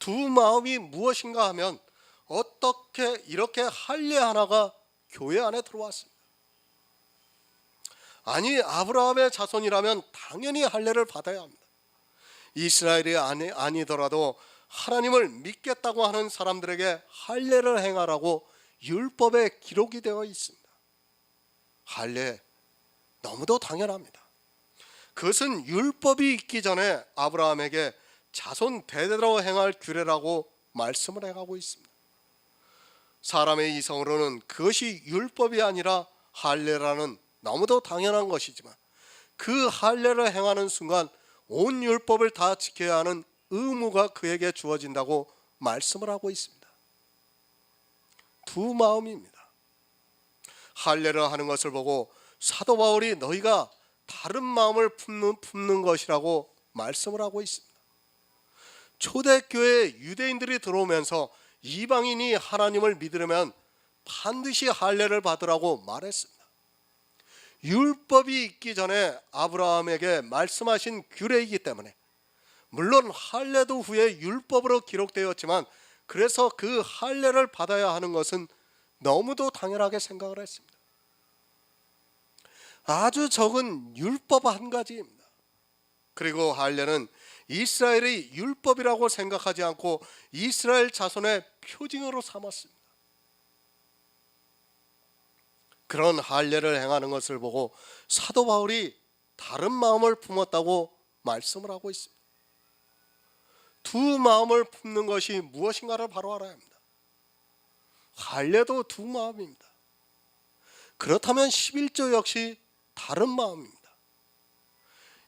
A: 두 마음이 무엇인가 하면 어떻게 이렇게 할례 하나가 교회 안에 들어왔습니다. 아니 아브라함의 자손이라면 당연히 할례를 받아야 합니다. 이스라엘이 아니더라도 하나님을 믿겠다고 하는 사람들에게 할례를 행하라고 율법에 기록이 되어 있습니다. 할례 너무도 당연합니다. 그것은 율법이 있기 전에 아브라함에게 자손 대대로 행할 규례라고 말씀을 해가고 있습니다. 사람의 이성으로는 그것이 율법이 아니라 할례라는 너무도 당연한 것이지만 그 할례를 행하는 순간 온 율법을 다 지켜야 하는 의무가 그에게 주어진다고 말씀을 하고 있습니다. 두 마음입니다. 할례를 하는 것을 보고 사도 바울이 너희가 다른 마음을 품는 것이라고 말씀을 하고 있습니다. 초대교회에 유대인들이 들어오면서 이방인이 하나님을 믿으려면 반드시 할례를 받으라고 말했습니다. 율법이 있기 전에 아브라함에게 말씀하신 규례이기 때문에 물론 할례도 후에 율법으로 기록되었지만 그래서 그 할례를 받아야 하는 것은 너무도 당연하게 생각을 했습니다. 아주 적은 율법 한 가지입니다. 그리고 할례는 이스라엘의 율법이라고 생각하지 않고 이스라엘 자손의 표징으로 삼았습니다. 그런 할례를 행하는 것을 보고 사도 바울이 다른 마음을 품었다고 말씀을 하고 있습니다. 두 마음을 품는 것이 무엇인가를 바로 알아야 합니다. 할례도 두 마음입니다. 그렇다면 11조 역시 다른 마음입니다.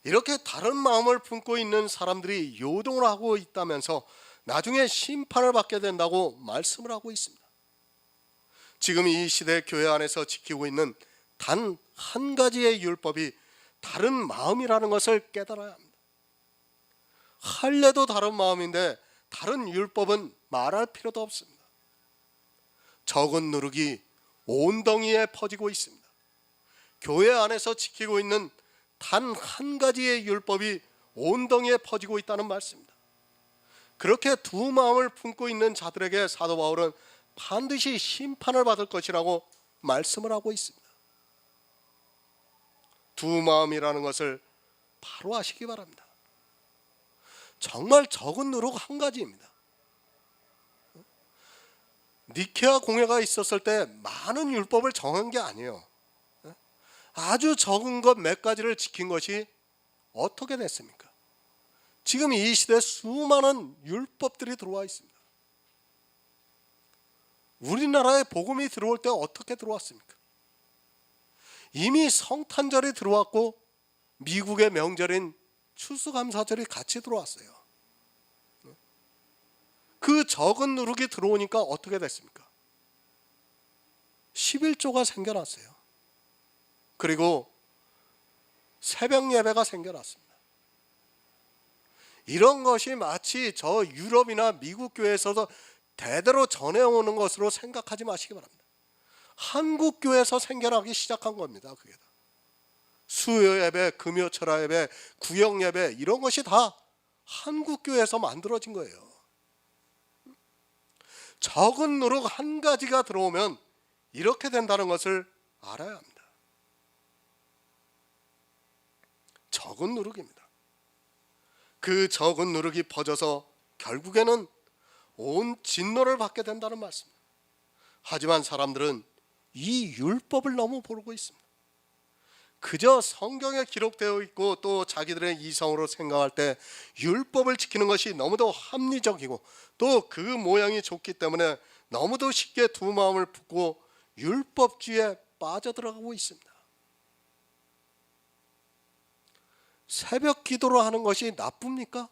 A: 이렇게 다른 마음을 품고 있는 사람들이 요동을 하고 있다면서 나중에 심판을 받게 된다고 말씀을 하고 있습니다. 지금 이 시대 교회 안에서 지키고 있는 단 한 가지의 율법이 다른 마음이라는 것을 깨달아야 합니다. 할례도 다른 마음인데 다른 율법은 말할 필요도 없습니다. 적은 누룩이 온 덩이에 퍼지고 있습니다. 교회 안에서 지키고 있는 단 한 가지의 율법이 온 덩이에 퍼지고 있다는 말씀입니다. 그렇게 두 마음을 품고 있는 자들에게 사도 바울은 반드시 심판을 받을 것이라고 말씀을 하고 있습니다. 두 마음이라는 것을 바로 아시기 바랍니다. 정말 적은 누룩 한 가지입니다. 니케아 공회가 있었을 때 많은 율법을 정한 게 아니에요. 아주 적은 것 몇 가지를 지킨 것이 어떻게 됐습니까? 지금 이 시대에 수많은 율법들이 들어와 있습니다. 우리나라에 복음이 들어올 때 어떻게 들어왔습니까? 이미 성탄절이 들어왔고 미국의 명절인 추수감사절이 같이 들어왔어요. 그 적은 누룩이 들어오니까 어떻게 됐습니까? 11조가 생겨났어요. 그리고 새벽 예배가 생겨났습니다. 이런 것이 마치 저 유럽이나 미국 교회에서도 대대로 전해오는 것으로 생각하지 마시기 바랍니다. 한국 교회에서 생겨나기 시작한 겁니다. 그게 다. 수요 예배, 금요 철야 예배, 구역 예배 이런 것이 다 한국 교회에서 만들어진 거예요. 적은 누룩 한 가지가 들어오면 이렇게 된다는 것을 알아야 합니다. 적은 누룩입니다. 그 적은 누룩이 퍼져서 결국에는 온 진노를 받게 된다는 말씀입니다. 하지만 사람들은 이 율법을 너무 모르고 있습니다. 그저 성경에 기록되어 있고 또 자기들의 이성으로 생각할 때 율법을 지키는 것이 너무도 합리적이고 또 그 모양이 좋기 때문에 너무도 쉽게 두 마음을 품고 율법주의에 빠져들어가고 있습니다. 새벽 기도를 하는 것이 나쁩니까?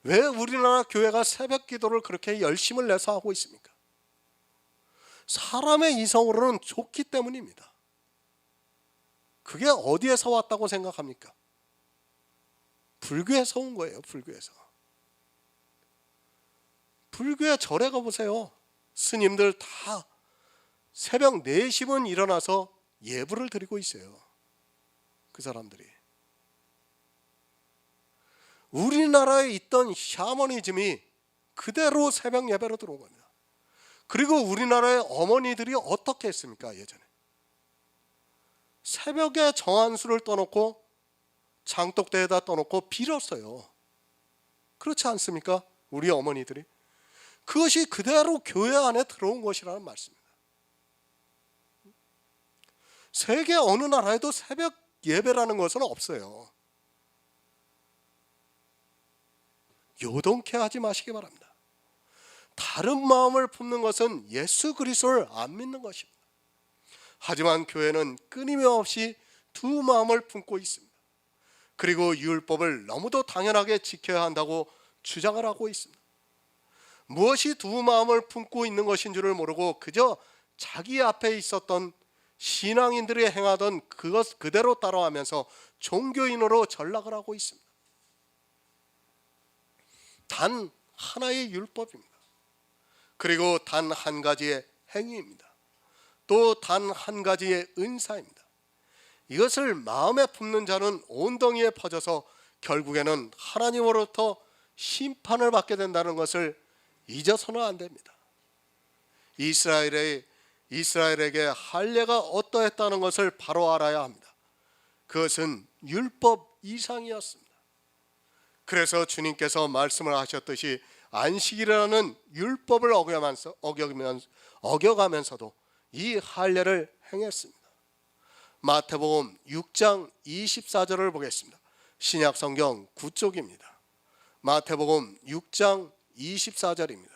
A: 왜 우리나라 교회가 새벽 기도를 그렇게 열심을 내서 하고 있습니까? 사람의 이성으로는 좋기 때문입니다. 그게 어디에서 왔다고 생각합니까? 불교에서 온 거예요. 불교에서. 불교에 절에 가보세요. 스님들 다 새벽 4시면 일어나서 예불을 드리고 있어요. 그 사람들이. 우리나라에 있던 샤머니즘이 그대로 새벽 예배로 들어온 겁니다. 그리고 우리나라의 어머니들이 어떻게 했습니까? 예전에 새벽에 정한수를 떠놓고 장독대에다 떠놓고 빌었어요. 그렇지 않습니까? 우리 어머니들이. 그것이 그대로 교회 안에 들어온 것이라는 말씀입니다. 세계 어느 나라에도 새벽 예배라는 것은 없어요. 요동케 하지 마시기 바랍니다. 다른 마음을 품는 것은 예수 그리스도를 안 믿는 것입니다. 하지만 교회는 끊임없이 두 마음을 품고 있습니다. 그리고 율법을 너무도 당연하게 지켜야 한다고 주장을 하고 있습니다. 무엇이 두 마음을 품고 있는 것인 줄을 모르고 그저 자기 앞에 있었던 신앙인들이 행하던 그것 그대로 따라하면서 종교인으로 전락을 하고 있습니다. 단 하나의 율법입니다. 그리고 단 한 가지의 행위입니다. 또 단 한 가지의 은사입니다. 이것을 마음에 품는 자는 온덩이에 퍼져서 결국에는 하나님으로부터 심판을 받게 된다는 것을 잊어서는 안 됩니다. 이스라엘에게 할례가 어떠했다는 것을 바로 알아야 합니다. 그것은 율법 이상이었습니다. 그래서 주님께서 말씀을 하셨듯이 안식일이라는 율법을 어겨가면서도 이 할례를 행했습니다. 마태복음 6장 24절을 보겠습니다. 신약성경 9쪽입니다. 마태복음 6장 24절입니다.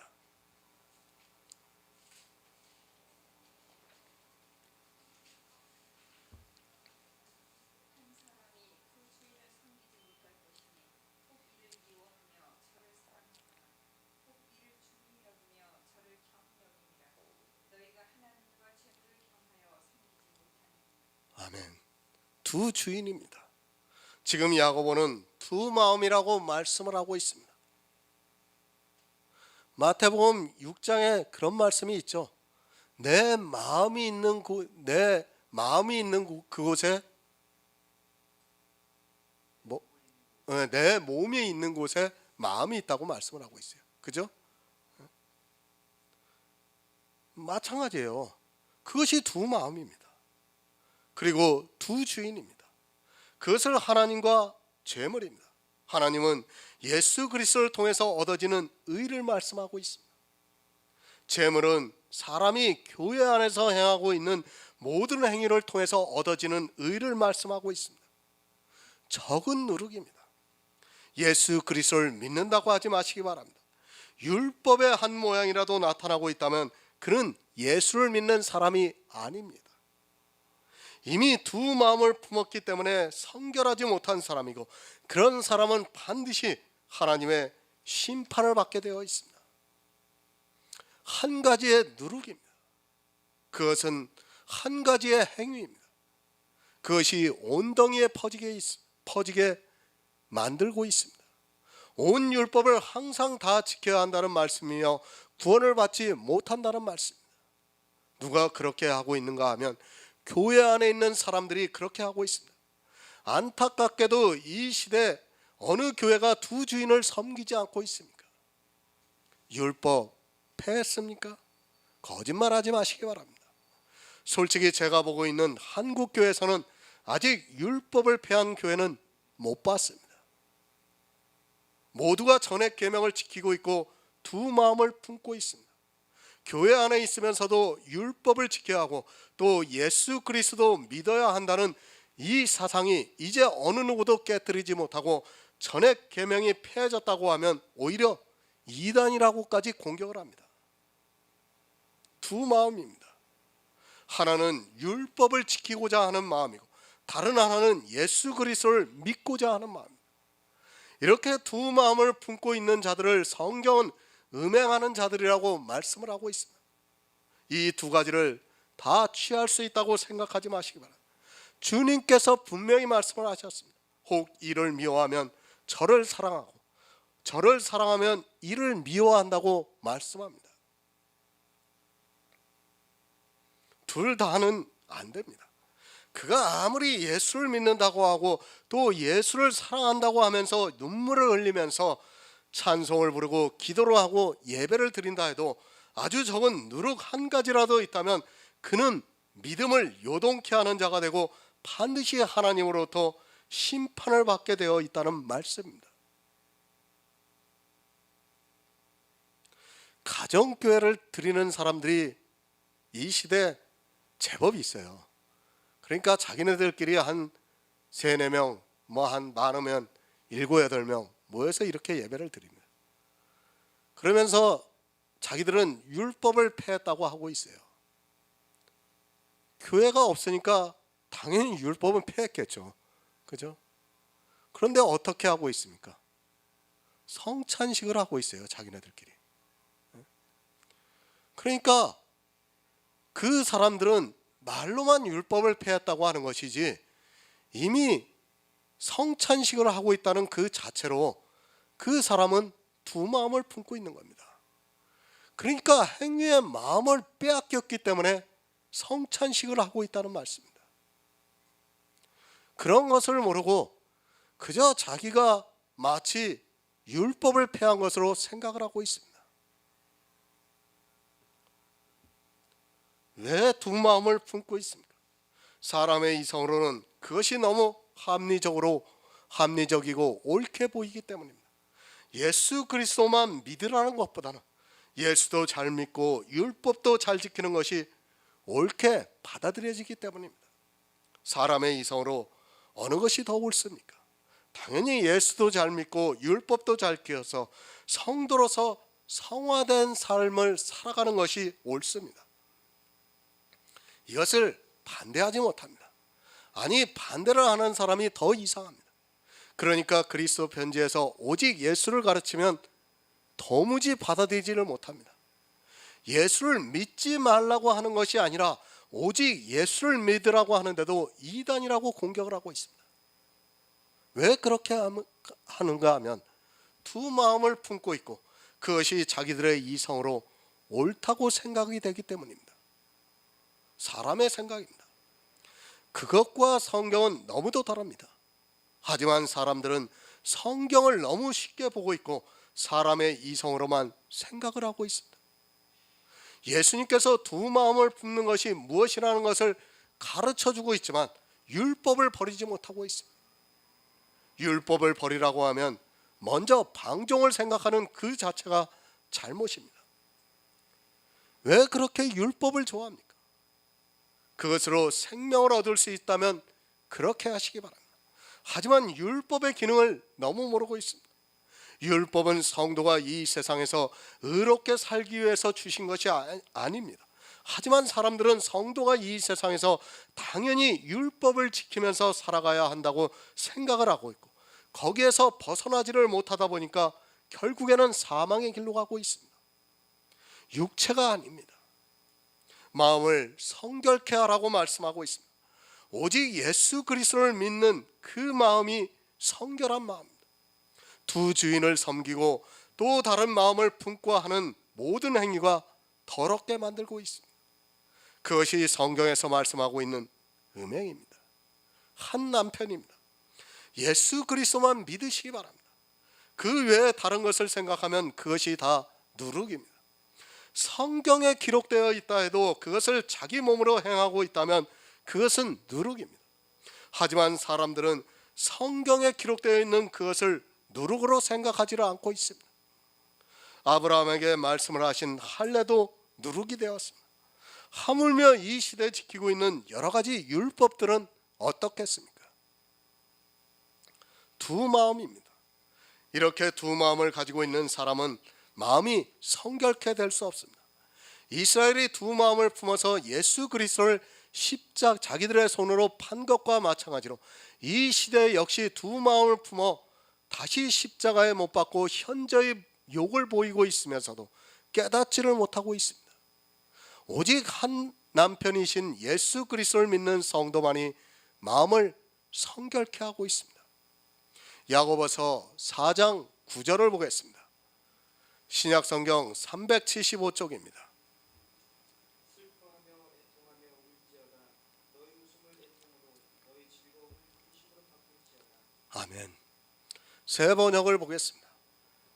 A: 아멘. 두 주인입니다. 지금 야고보는 두 마음이라고 말씀을 하고 있습니다. 마태복음 6장에 그런 말씀이 있죠. 내 마음이 있는 그곳에 내 몸이 있는 곳에 마음이 있다고 말씀을 하고 있어요. 그죠? 마찬가지예요. 그것이 두 마음입니다. 그리고 두 주인입니다. 그것을 하나님과 죄물입니다. 하나님은 예수 그리스도를 통해서 얻어지는 의를 말씀하고 있습니다. 죄물은 사람이 교회 안에서 행하고 있는 모든 행위를 통해서 얻어지는 의를 말씀하고 있습니다. 적은 누룩입니다. 예수 그리스도를 믿는다고 하지 마시기 바랍니다. 율법의 한 모양이라도 나타나고 있다면 그는 예수를 믿는 사람이 아닙니다. 이미 두 마음을 품었기 때문에 성결하지 못한 사람이고 그런 사람은 반드시 하나님의 심판을 받게 되어 있습니다. 한 가지의 누룩입니다. 그것은 한 가지의 행위입니다. 그것이 온덩이에 퍼지게 만들고 있습니다. 온 율법을 항상 다 지켜야 한다는 말씀이며 구원을 받지 못한다는 말씀입니다. 누가 그렇게 하고 있는가 하면 교회 안에 있는 사람들이 그렇게 하고 있습니다. 안타깝게도 이 시대 어느 교회가 두 주인을 섬기지 않고 있습니까? 율법 폐했습니까? 거짓말하지 마시기 바랍니다. 솔직히 제가 보고 있는 한국 교회에서는 아직 율법을 폐한 교회는 못 봤습니다. 모두가 전액 계명을 지키고 있고 두 마음을 품고 있습니다. 교회 안에 있으면서도 율법을 지켜야 하고 또 예수 그리스도 믿어야 한다는 이 사상이 이제 어느 누구도 깨뜨리지 못하고 전액 계명이 폐해졌다고 하면 오히려 이단이라고까지 공격을 합니다. 두 마음입니다. 하나는 율법을 지키고자 하는 마음이고 다른 하나는 예수 그리스도를 믿고자 하는 마음입니다. 이렇게 두 마음을 품고 있는 자들을 성경은 음행하는 자들이라고 말씀을 하고 있습니다. 이 두 가지를 다 취할 수 있다고 생각하지 마시기 바랍니다. 주님께서 분명히 말씀을 하셨습니다. 혹 이를 미워하면 저를 사랑하고 저를 사랑하면 이를 미워한다고 말씀합니다. 둘 다는 안 됩니다. 그가 아무리 예수를 믿는다고 하고 또 예수를 사랑한다고 하면서 눈물을 흘리면서 찬송을 부르고 기도를 하고 예배를 드린다 해도 아주 적은 누룩 한 가지라도 있다면 그는 믿음을 요동케 하는 자가 되고 반드시 하나님으로부터 심판을 받게 되어 있다는 말씀입니다. 가정교회를 드리는 사람들이 이 시대에 제법 있어요. 그러니까 자기네들끼리 한 3, 4명, 한 많으면 7, 8명 모여서 이렇게 예배를 드립니다. 그러면서 자기들은 율법을 폐했다고 하고 있어요. 교회가 없으니까 당연히 율법은 폐했겠죠. 그죠? 그런데 어떻게 하고 있습니까? 성찬식을 하고 있어요, 자기네들끼리. 그러니까 그 사람들은 말로만 율법을 폐했다고 하는 것이지 이미 성찬식을 하고 있다는 그 자체로 그 사람은 두 마음을 품고 있는 겁니다. 그러니까 행위의 마음을 빼앗겼기 때문에 성찬식을 하고 있다는 말씀입니다. 그런 것을 모르고 그저 자기가 마치 율법을 폐한 것으로 생각을 하고 있습니다. 왜 두 마음을 품고 있습니까? 사람의 이성으로는 그것이 너무 합리적이고 옳게 보이기 때문입니다. 예수 그리스도만 믿으라는 것보다는 예수도 잘 믿고 율법도 잘 지키는 것이 옳게 받아들여지기 때문입니다. 사람의 이성으로 어느 것이 더 옳습니까? 당연히 예수도 잘 믿고 율법도 잘 지켜서 성도로서 성화된 삶을 살아가는 것이 옳습니다. 이것을 반대하지 못합니다. 아니, 반대를 하는 사람이 더 이상합니다. 그러니까 그리스도 편지에서 오직 예수를 가르치면 도무지 받아들이지를 못합니다. 예수를 믿지 말라고 하는 것이 아니라 오직 예수를 믿으라고 하는데도 이단이라고 공격을 하고 있습니다. 왜 그렇게 하는가 하면 두 마음을 품고 있고 그것이 자기들의 이성으로 옳다고 생각이 되기 때문입니다. 사람의 생각입니다. 그것과 성경은 너무도 다릅니다. 하지만 사람들은 성경을 너무 쉽게 보고 있고 사람의 이성으로만 생각을 하고 있습니다. 예수님께서 두 마음을 품는 것이 무엇이라는 것을 가르쳐주고 있지만 율법을 버리지 못하고 있습니다. 율법을 버리라고 하면 먼저 방종을 생각하는 그 자체가 잘못입니다. 왜 그렇게 율법을 좋아합니까? 그것으로 생명을 얻을 수 있다면 그렇게 하시기 바랍니다. 하지만 율법의 기능을 너무 모르고 있습니다. 율법은 성도가 이 세상에서 의롭게 살기 위해서 주신 것이 아닙니다. 하지만 사람들은 성도가 이 세상에서 당연히 율법을 지키면서 살아가야 한다고 생각을 하고 있고 거기에서 벗어나지를 못하다 보니까 결국에는 사망의 길로 가고 있습니다. 육체가 아닙니다. 마음을 성결케 하라고 말씀하고 있습니다. 오직 예수 그리스도를 믿는 그 마음이 성결한 마음입니다. 두 주인을 섬기고 또 다른 마음을 품고 하는 모든 행위가 더럽게 만들고 있습니다. 그것이 성경에서 말씀하고 있는 음행입니다. 한 남편입니다. 예수 그리스도만 믿으시기 바랍니다. 그 외에 다른 것을 생각하면 그것이 다 누룩입니다. 성경에 기록되어 있다 해도 그것을 자기 몸으로 행하고 있다면 그것은 누룩입니다. 하지만 사람들은 성경에 기록되어 있는 그것을 누룩으로 생각하지를 않고 있습니다. 아브라함에게 말씀을 하신 할례도 누룩이 되었습니다. 하물며 이 시대에 지키고 있는 여러 가지 율법들은 어떻겠습니까? 두 마음입니다. 이렇게 두 마음을 가지고 있는 사람은 마음이 성결케 될 수 없습니다. 이스라엘이 두 마음을 품어서 예수 그리스도를 자기들의 손으로 판 것과 마찬가지로 이 시대 역시 두 마음을 품어 다시 십자가에 못 박고 현저히 욕을 보이고 있으면서도 깨닫지를 못하고 있습니다. 오직 한 남편이신 예수 그리스도를 믿는 성도만이 마음을 성결케 하고 있습니다. 야고보서 4장 9절을 보겠습니다. 신약 성경 375쪽입니다. 아멘. 새 번역을 보겠습니다.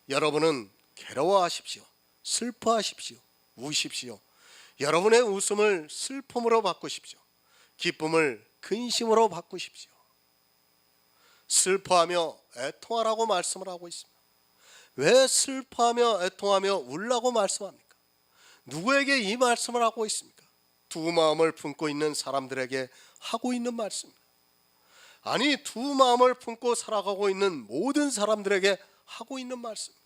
A: 여러분은 괴로워하십시오. 슬퍼하십시오. 우십시오. 여러분의 웃음을 슬픔으로 바꾸십시오. 기쁨을 근심으로 바꾸십시오. 슬퍼하며 애통하라고 말씀을 하고 있습니다. 왜 슬퍼하며 애통하며 울라고 말씀합니까? 누구에게 이 말씀을 하고 있습니까? 두 마음을 품고 있는 사람들에게 하고 있는 말씀입니다. 아니, 두 마음을 품고 살아가고 있는 모든 사람들에게 하고 있는 말씀입니다.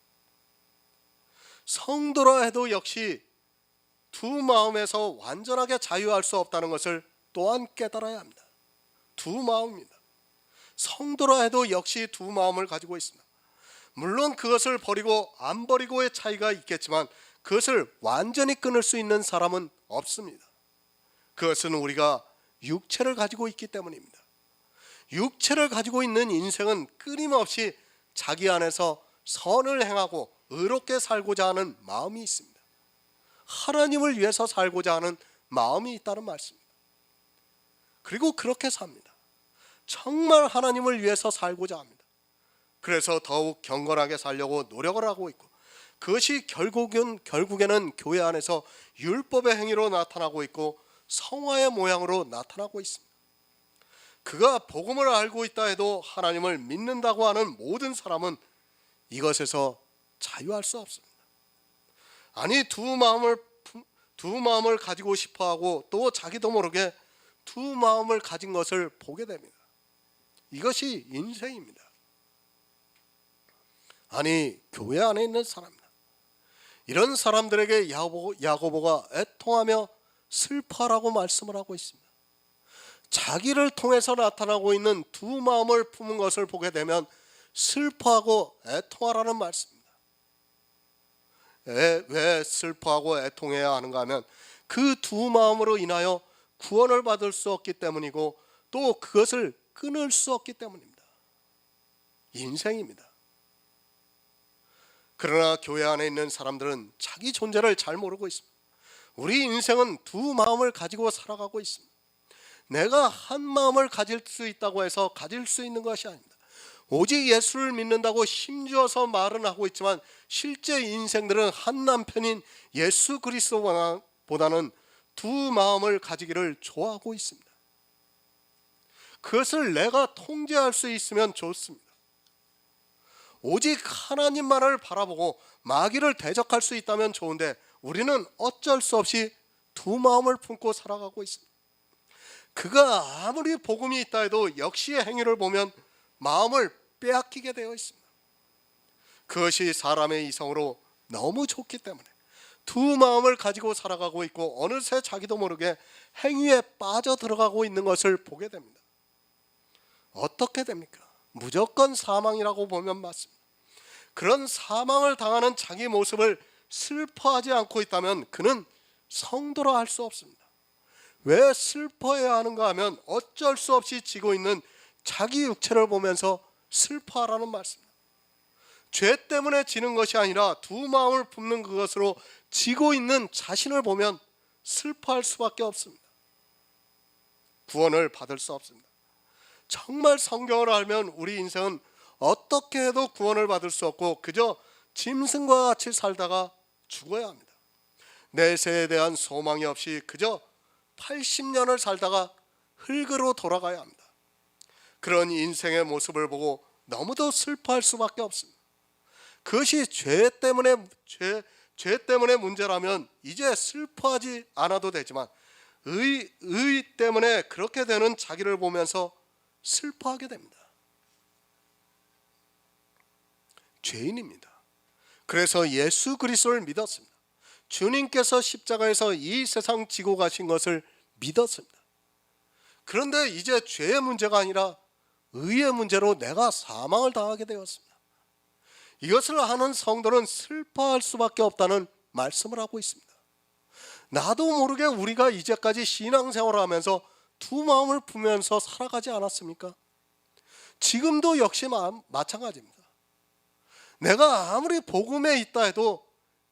A: 성도라 해도 역시 두 마음에서 완전하게 자유할 수 없다는 것을 또한 깨달아야 합니다. 두 마음입니다. 성도라 해도 역시 두 마음을 가지고 있습니다. 물론 그것을 버리고 안 버리고의 차이가 있겠지만 그것을 완전히 끊을 수 있는 사람은 없습니다. 그것은 우리가 육체를 가지고 있기 때문입니다. 육체를 가지고 있는 인생은 끊임없이 자기 안에서 선을 행하고 의롭게 살고자 하는 마음이 있습니다. 하나님을 위해서 살고자 하는 마음이 있다는 말씀입니다. 그리고 그렇게 삽니다. 정말 하나님을 위해서 살고자 합니다. 그래서 더욱 경건하게 살려고 노력을 하고 있고, 그것이 결국에는 교회 안에서 율법의 행위로 나타나고 있고 성화의 모양으로 나타나고 있습니다. 그가 복음을 알고 있다 해도 하나님을 믿는다고 하는 모든 사람은 이것에서 자유할 수 없습니다. 아니, 두 마음을 가지고 싶어하고 또 자기도 모르게 두 마음을 가진 것을 보게 됩니다. 이것이 인생입니다. 아니, 교회 안에 있는 사람입니다. 이런 사람들에게 야고보가 애통하며 슬퍼하라고 말씀을 하고 있습니다. 자기를 통해서 나타나고 있는 두 마음을 품은 것을 보게 되면 슬퍼하고 애통하라는 말씀입니다. 왜 슬퍼하고 애통해야 하는가 하면 그 두 마음으로 인하여 구원을 받을 수 없기 때문이고 또 그것을 끊을 수 없기 때문입니다. 인생입니다. 그러나 교회 안에 있는 사람들은 자기 존재를 잘 모르고 있습니다. 우리 인생은 두 마음을 가지고 살아가고 있습니다. 내가 한 마음을 가질 수 있다고 해서 가질 수 있는 것이 아닙니다. 오직 예수를 믿는다고 힘주어서 말은 하고 있지만 실제 인생들은 한 남편인 예수 그리스도보다는 두 마음을 가지기를 좋아하고 있습니다. 그것을 내가 통제할 수 있으면 좋습니다. 오직 하나님만을 바라보고 마귀를 대적할 수 있다면 좋은데 우리는 어쩔 수 없이 두 마음을 품고 살아가고 있습니다. 그가 아무리 복음이 있다 해도 역시의 행위를 보면 마음을 빼앗기게 되어 있습니다. 그것이 사람의 이성으로 너무 좋기 때문에 두 마음을 가지고 살아가고 있고 어느새 자기도 모르게 행위에 빠져 들어가고 있는 것을 보게 됩니다. 어떻게 됩니까? 무조건 사망이라고 보면 맞습니다. 그런 사망을 당하는 자기 모습을 슬퍼하지 않고 있다면 그는 성도라 할 수 없습니다. 왜 슬퍼해야 하는가 하면 어쩔 수 없이 지고 있는 자기 육체를 보면서 슬퍼하라는 말씀입니다. 죄 때문에 지는 것이 아니라 두 마음을 품는 그것으로 지고 있는 자신을 보면 슬퍼할 수밖에 없습니다. 구원을 받을 수 없습니다. 정말 성경을 알면 우리 인생은 어떻게 해도 구원을 받을 수 없고 그저 짐승과 같이 살다가 죽어야 합니다. 내세에 대한 소망이 없이 그저 80년을 살다가 흙으로 돌아가야 합니다. 그런 인생의 모습을 보고 너무도 슬퍼할 수밖에 없습니다. 그것이 죄 때문에 문제라면 이제 슬퍼하지 않아도 되지만 의 때문에 그렇게 되는 자기를 보면서 슬퍼하게 됩니다. 죄인입니다. 그래서 예수 그리스도를 믿었습니다. 주님께서 십자가에서 이 세상 지고 가신 것을 믿었습니다. 그런데 이제 죄의 문제가 아니라 의의 문제로 내가 사망을 당하게 되었습니다. 이것을 아는 성도는 슬퍼할 수밖에 없다는 말씀을 하고 있습니다. 나도 모르게 우리가 이제까지 신앙생활을 하면서 두 마음을 품으면서 살아가지 않았습니까? 지금도 역시 마찬가지입니다. 내가 아무리 복음에 있다 해도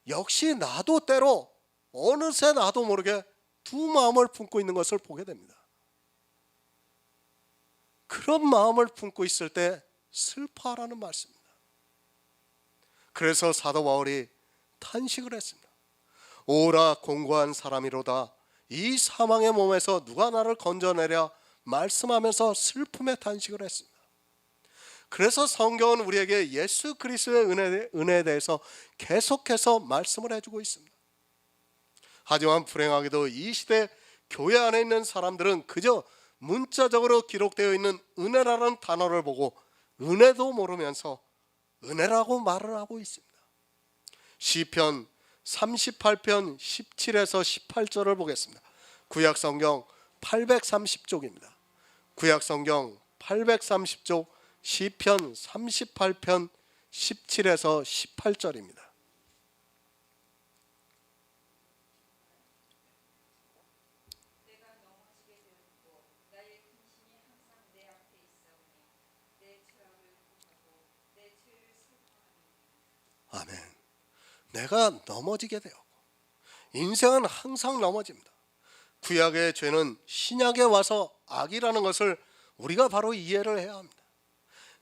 A: 역시 나도 때로 어느새 나도 모르게 두 마음을 품고 있는 것을 보게 됩니다. 그런 마음을 품고 있을 때 슬퍼하라는 말씀입니다. 그래서 사도 바울이 탄식을 했습니다. 오라 공고한 사람이로다. 이 사망의 몸에서 누가 나를 건져내랴 말씀하면서 슬픔의 탄식을 했습니다. 그래서 성경은 우리에게 예수 그리스도의 은혜에 대해서 계속해서 말씀을 해주고 있습니다. 하지만 불행하게도 이 시대 교회 안에 있는 사람들은 그저 문자적으로 기록되어 있는 은혜라는 단어를 보고 은혜도 모르면서 은혜라고 말을 하고 있습니다. 시편 38편 17에서 18절을 보겠습니다. 구약성경 830쪽입니다. 구약성경 830쪽 시편 38편 17에서 18절입니다. 아멘. 내가 넘어지게 되었고, 인생은 항상 넘어집니다. 구약의 죄는 신약에 와서 악이라는 것을 우리가 바로 이해를 해야 합니다.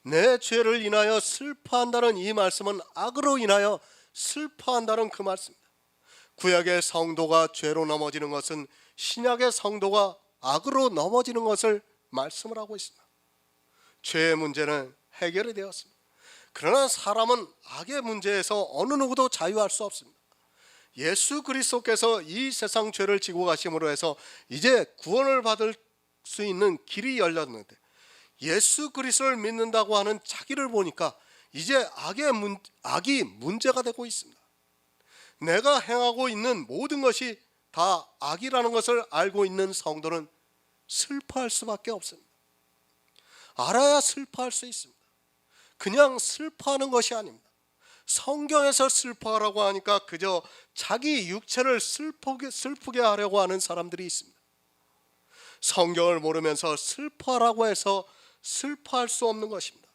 A: 내 죄를 인하여 슬퍼한다는 이 말씀은 악으로 인하여 슬퍼한다는 그 말씀입니다. 구약의 성도가 죄로 넘어지는 것은 신약의 성도가 악으로 넘어지는 것을 말씀을 하고 있습니다. 죄의 문제는 해결이 되었습니다. 그러나 사람은 악의 문제에서 어느 누구도 자유할 수 없습니다. 예수 그리스도께서 이 세상 죄를 지고 가심으로 해서 이제 구원을 받을 수 있는 길이 열렸는데, 예수 그리스도를 믿는다고 하는 자기를 보니까 이제 악이 문제가 되고 있습니다. 내가 행하고 있는 모든 것이 다 악이라는 것을 알고 있는 성도는 슬퍼할 수밖에 없습니다. 알아야 슬퍼할 수 있습니다. 그냥 슬퍼하는 것이 아닙니다. 성경에서 슬퍼하라고 하니까 그저 자기 육체를 슬프게 하려고 하는 사람들이 있습니다. 성경을 모르면서 슬퍼하라고 해서 슬퍼할 수 없는 것입니다.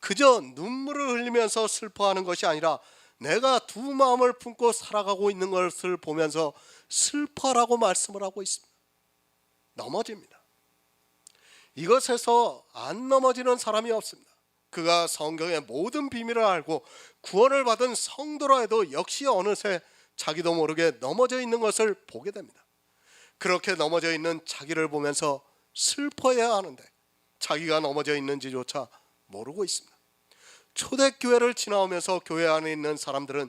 A: 그저 눈물을 흘리면서 슬퍼하는 것이 아니라 내가 두 마음을 품고 살아가고 있는 것을 보면서 슬퍼라고 말씀을 하고 있습니다. 넘어집니다. 이것에서 안 넘어지는 사람이 없습니다. 그가 성경의 모든 비밀을 알고 구원을 받은 성도라 해도 역시 어느새 자기도 모르게 넘어져 있는 것을 보게 됩니다. 그렇게 넘어져 있는 자기를 보면서 슬퍼해야 하는데 자기가 넘어져 있는지조차 모르고 있습니다. 초대교회를 지나오면서 교회 안에 있는 사람들은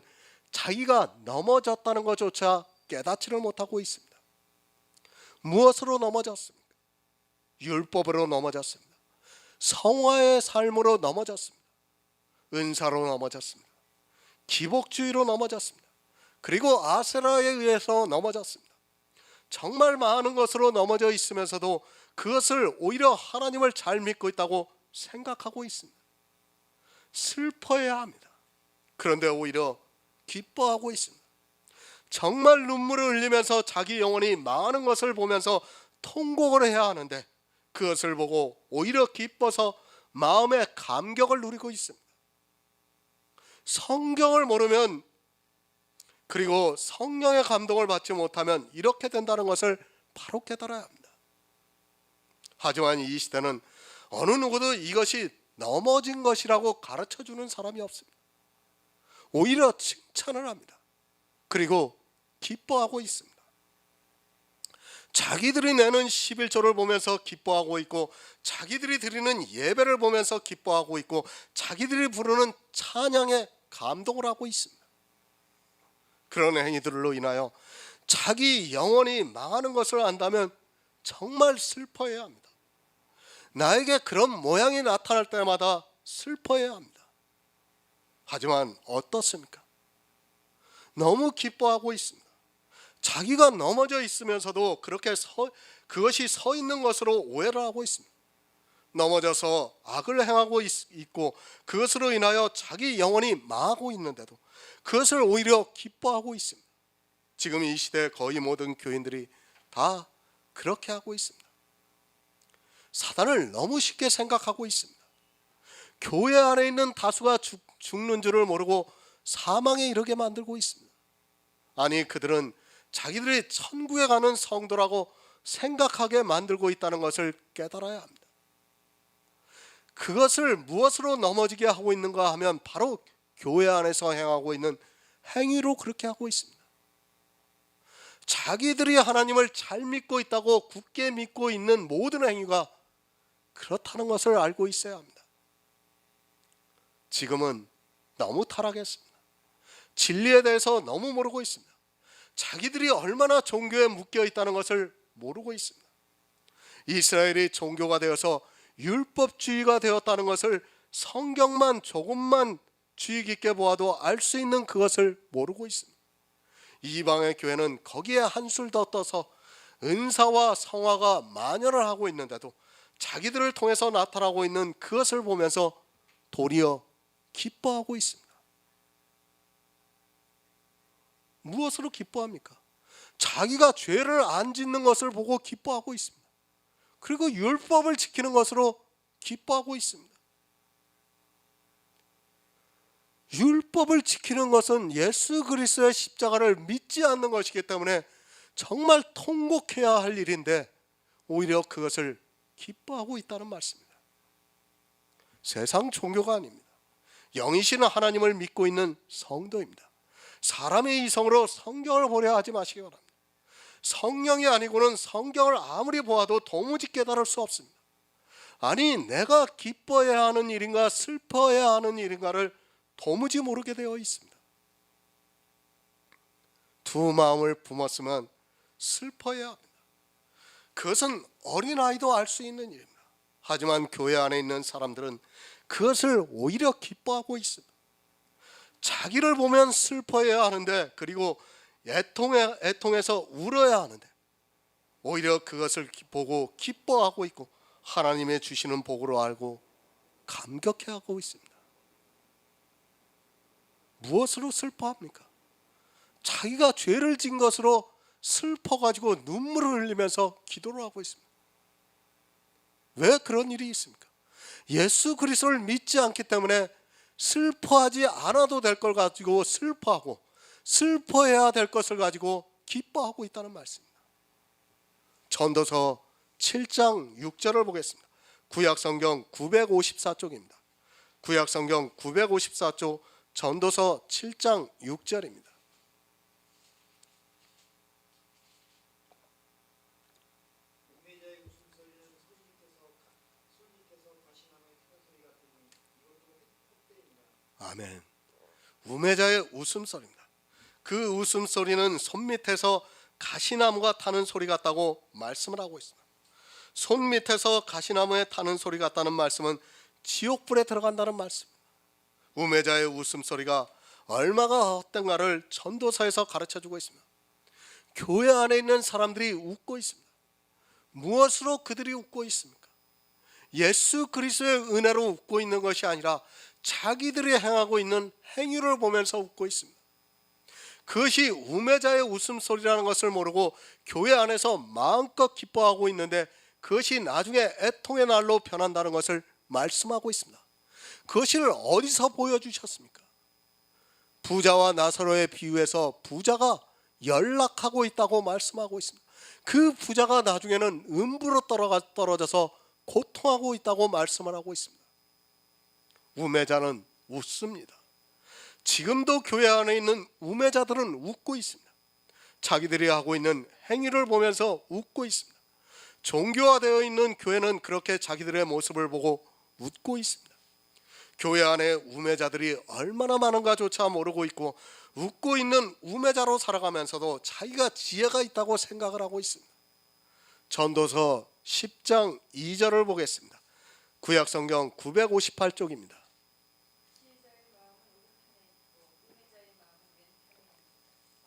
A: 자기가 넘어졌다는 것조차 깨닫지를 못하고 있습니다. 무엇으로 넘어졌습니까? 율법으로 넘어졌습니다. 성화의 삶으로 넘어졌습니다. 은사로 넘어졌습니다. 기복주의로 넘어졌습니다. 그리고 아세라에 의해서 넘어졌습니다. 정말 많은 것으로 넘어져 있으면서도 그것을 오히려 하나님을 잘 믿고 있다고 생각하고 있습니다. 슬퍼해야 합니다. 그런데 오히려 기뻐하고 있습니다. 정말 눈물을 흘리면서 자기 영혼이 망하는 것을 보면서 통곡을 해야 하는데 그것을 보고 오히려 기뻐서 마음의 감격을 누리고 있습니다. 성경을 모르면, 그리고 성령의 감동을 받지 못하면 이렇게 된다는 것을 바로 깨달아야 합니다. 하지만 이 시대는 어느 누구도 이것이 넘어진 것이라고 가르쳐주는 사람이 없습니다. 오히려 칭찬을 합니다. 그리고 기뻐하고 있습니다. 자기들이 내는 11조를 보면서 기뻐하고 있고, 자기들이 드리는 예배를 보면서 기뻐하고 있고, 자기들이 부르는 찬양에 감동을 하고 있습니다. 그런 행위들로 인하여 자기 영혼이 망하는 것을 안다면 정말 슬퍼해야 합니다. 나에게 그런 모양이 나타날 때마다 슬퍼해야 합니다. 하지만 어떻습니까? 너무 기뻐하고 있습니다. 자기가 넘어져 있으면서도 그렇게 그것이 서 있는 것으로 오해를 하고 있습니다. 넘어져서 악을 행하고 있고 그것으로 인하여 자기 영혼이 망하고 있는데도 그것을 오히려 기뻐하고 있습니다. 지금 이 시대 거의 모든 교인들이 다 그렇게 하고 있습니다. 사단을 너무 쉽게 생각하고 있습니다. 교회 안에 있는 다수가 죽는 줄을 모르고 사망에 이르게 만들고 있습니다. 아니, 그들은 자기들이 천국에 가는 성도라고 생각하게 만들고 있다는 것을 깨달아야 합니다. 그것을 무엇으로 넘어지게 하고 있는가 하면 바로 교회 안에서 행하고 있는 행위로 그렇게 하고 있습니다. 자기들이 하나님을 잘 믿고 있다고 굳게 믿고 있는 모든 행위가 그렇다는 것을 알고 있어야 합니다. 지금은 너무 타락했습니다. 진리에 대해서 너무 모르고 있습니다. 자기들이 얼마나 종교에 묶여 있다는 것을 모르고 있습니다. 이스라엘이 종교가 되어서 율법주의가 되었다는 것을 성경만 조금만 주의 깊게 보아도 알 수 있는 그것을 모르고 있습니다. 이방의 교회는 거기에 한술 더 떠서 은사와 성화가 만연을 하고 있는데도 자기들을 통해서 나타나고 있는 그것을 보면서 도리어 기뻐하고 있습니다. 무엇으로 기뻐합니까? 자기가 죄를 안 짓는 것을 보고 기뻐하고 있습니다. 그리고 율법을 지키는 것으로 기뻐하고 있습니다. 율법을 지키는 것은 예수 그리스도의 십자가를 믿지 않는 것이기 때문에 정말 통곡해야 할 일인데 오히려 그것을 기뻐하고 있다는 말씀입니다. 세상 종교가 아닙니다. 영이신 하나님을 믿고 있는 성도입니다. 사람의 이성으로 성경을 보려 하지 마시기 바랍니다. 성령이 아니고는 성경을 아무리 보아도 도무지 깨달을 수 없습니다. 아니, 내가 기뻐해야 하는 일인가 슬퍼해야 하는 일인가를 도무지 모르게 되어 있습니다. 두 마음을 품었으면 슬퍼해야 합니다. 그것은 어린아이도 알 수 있는 일입니다. 하지만 교회 안에 있는 사람들은 그것을 오히려 기뻐하고 있습니다. 자기를 보면 슬퍼해야 하는데, 그리고 애통해서 울어야 하는데 오히려 그것을 보고 기뻐하고 있고 하나님의 주시는 복으로 알고 감격해하고 있습니다. 무엇으로 슬퍼합니까? 자기가 죄를 진 것으로 슬퍼가지고 눈물을 흘리면서 기도를 하고 있습니다. 왜 그런 일이 있습니까? 예수 그리스도를 믿지 않기 때문에 슬퍼하지 않아도 될 걸 가지고 슬퍼하고 슬퍼해야 될 것을 가지고 기뻐하고 있다는 말씀입니다. 전도서 7장 6절을 보겠습니다. 구약성경 954쪽입니다. 구약성경 954쪽 전도서 7장 6절입니다. 아멘. 우매자의 웃음소리입니다. 그 웃음소리는 손 밑에서 가시나무가 타는 소리 같다고 말씀을 하고 있습니다. 손 밑에서 가시나무에 타는 소리 같다는 말씀은 지옥불에 들어간다는 말씀입니다. 우매자의 웃음소리가 얼마나 헛된가를 전도서에서 가르쳐주고 있습니다. 교회 안에 있는 사람들이 웃고 있습니다. 무엇으로 그들이 웃고 있습니까? 예수 그리스도의 은혜로 웃고 있는 것이 아니라 자기들이 행하고 있는 행위를 보면서 웃고 있습니다. 그것이 우매자의 웃음소리라는 것을 모르고 교회 안에서 마음껏 기뻐하고 있는데 그것이 나중에 애통의 날로 변한다는 것을 말씀하고 있습니다. 그것을 어디서 보여주셨습니까? 부자와 나사로의 비유에서 부자가 연락하고 있다고 말씀하고 있습니다. 그 부자가 나중에는 음부로 떨어져서 고통하고 있다고 말씀을 하고 있습니다. 우매자는 웃습니다. 지금도 교회 안에 있는 우매자들은 웃고 있습니다. 자기들이 하고 있는 행위를 보면서 웃고 있습니다. 종교화되어 있는 교회는 그렇게 자기들의 모습을 보고 웃고 있습니다. 교회 안에 우매자들이 얼마나 많은가조차 모르고 있고 웃고 있는 우매자로 살아가면서도 자기가 지혜가 있다고 생각을 하고 있습니다. 전도서 10장 2절을 보겠습니다. 구약성경 958쪽입니다.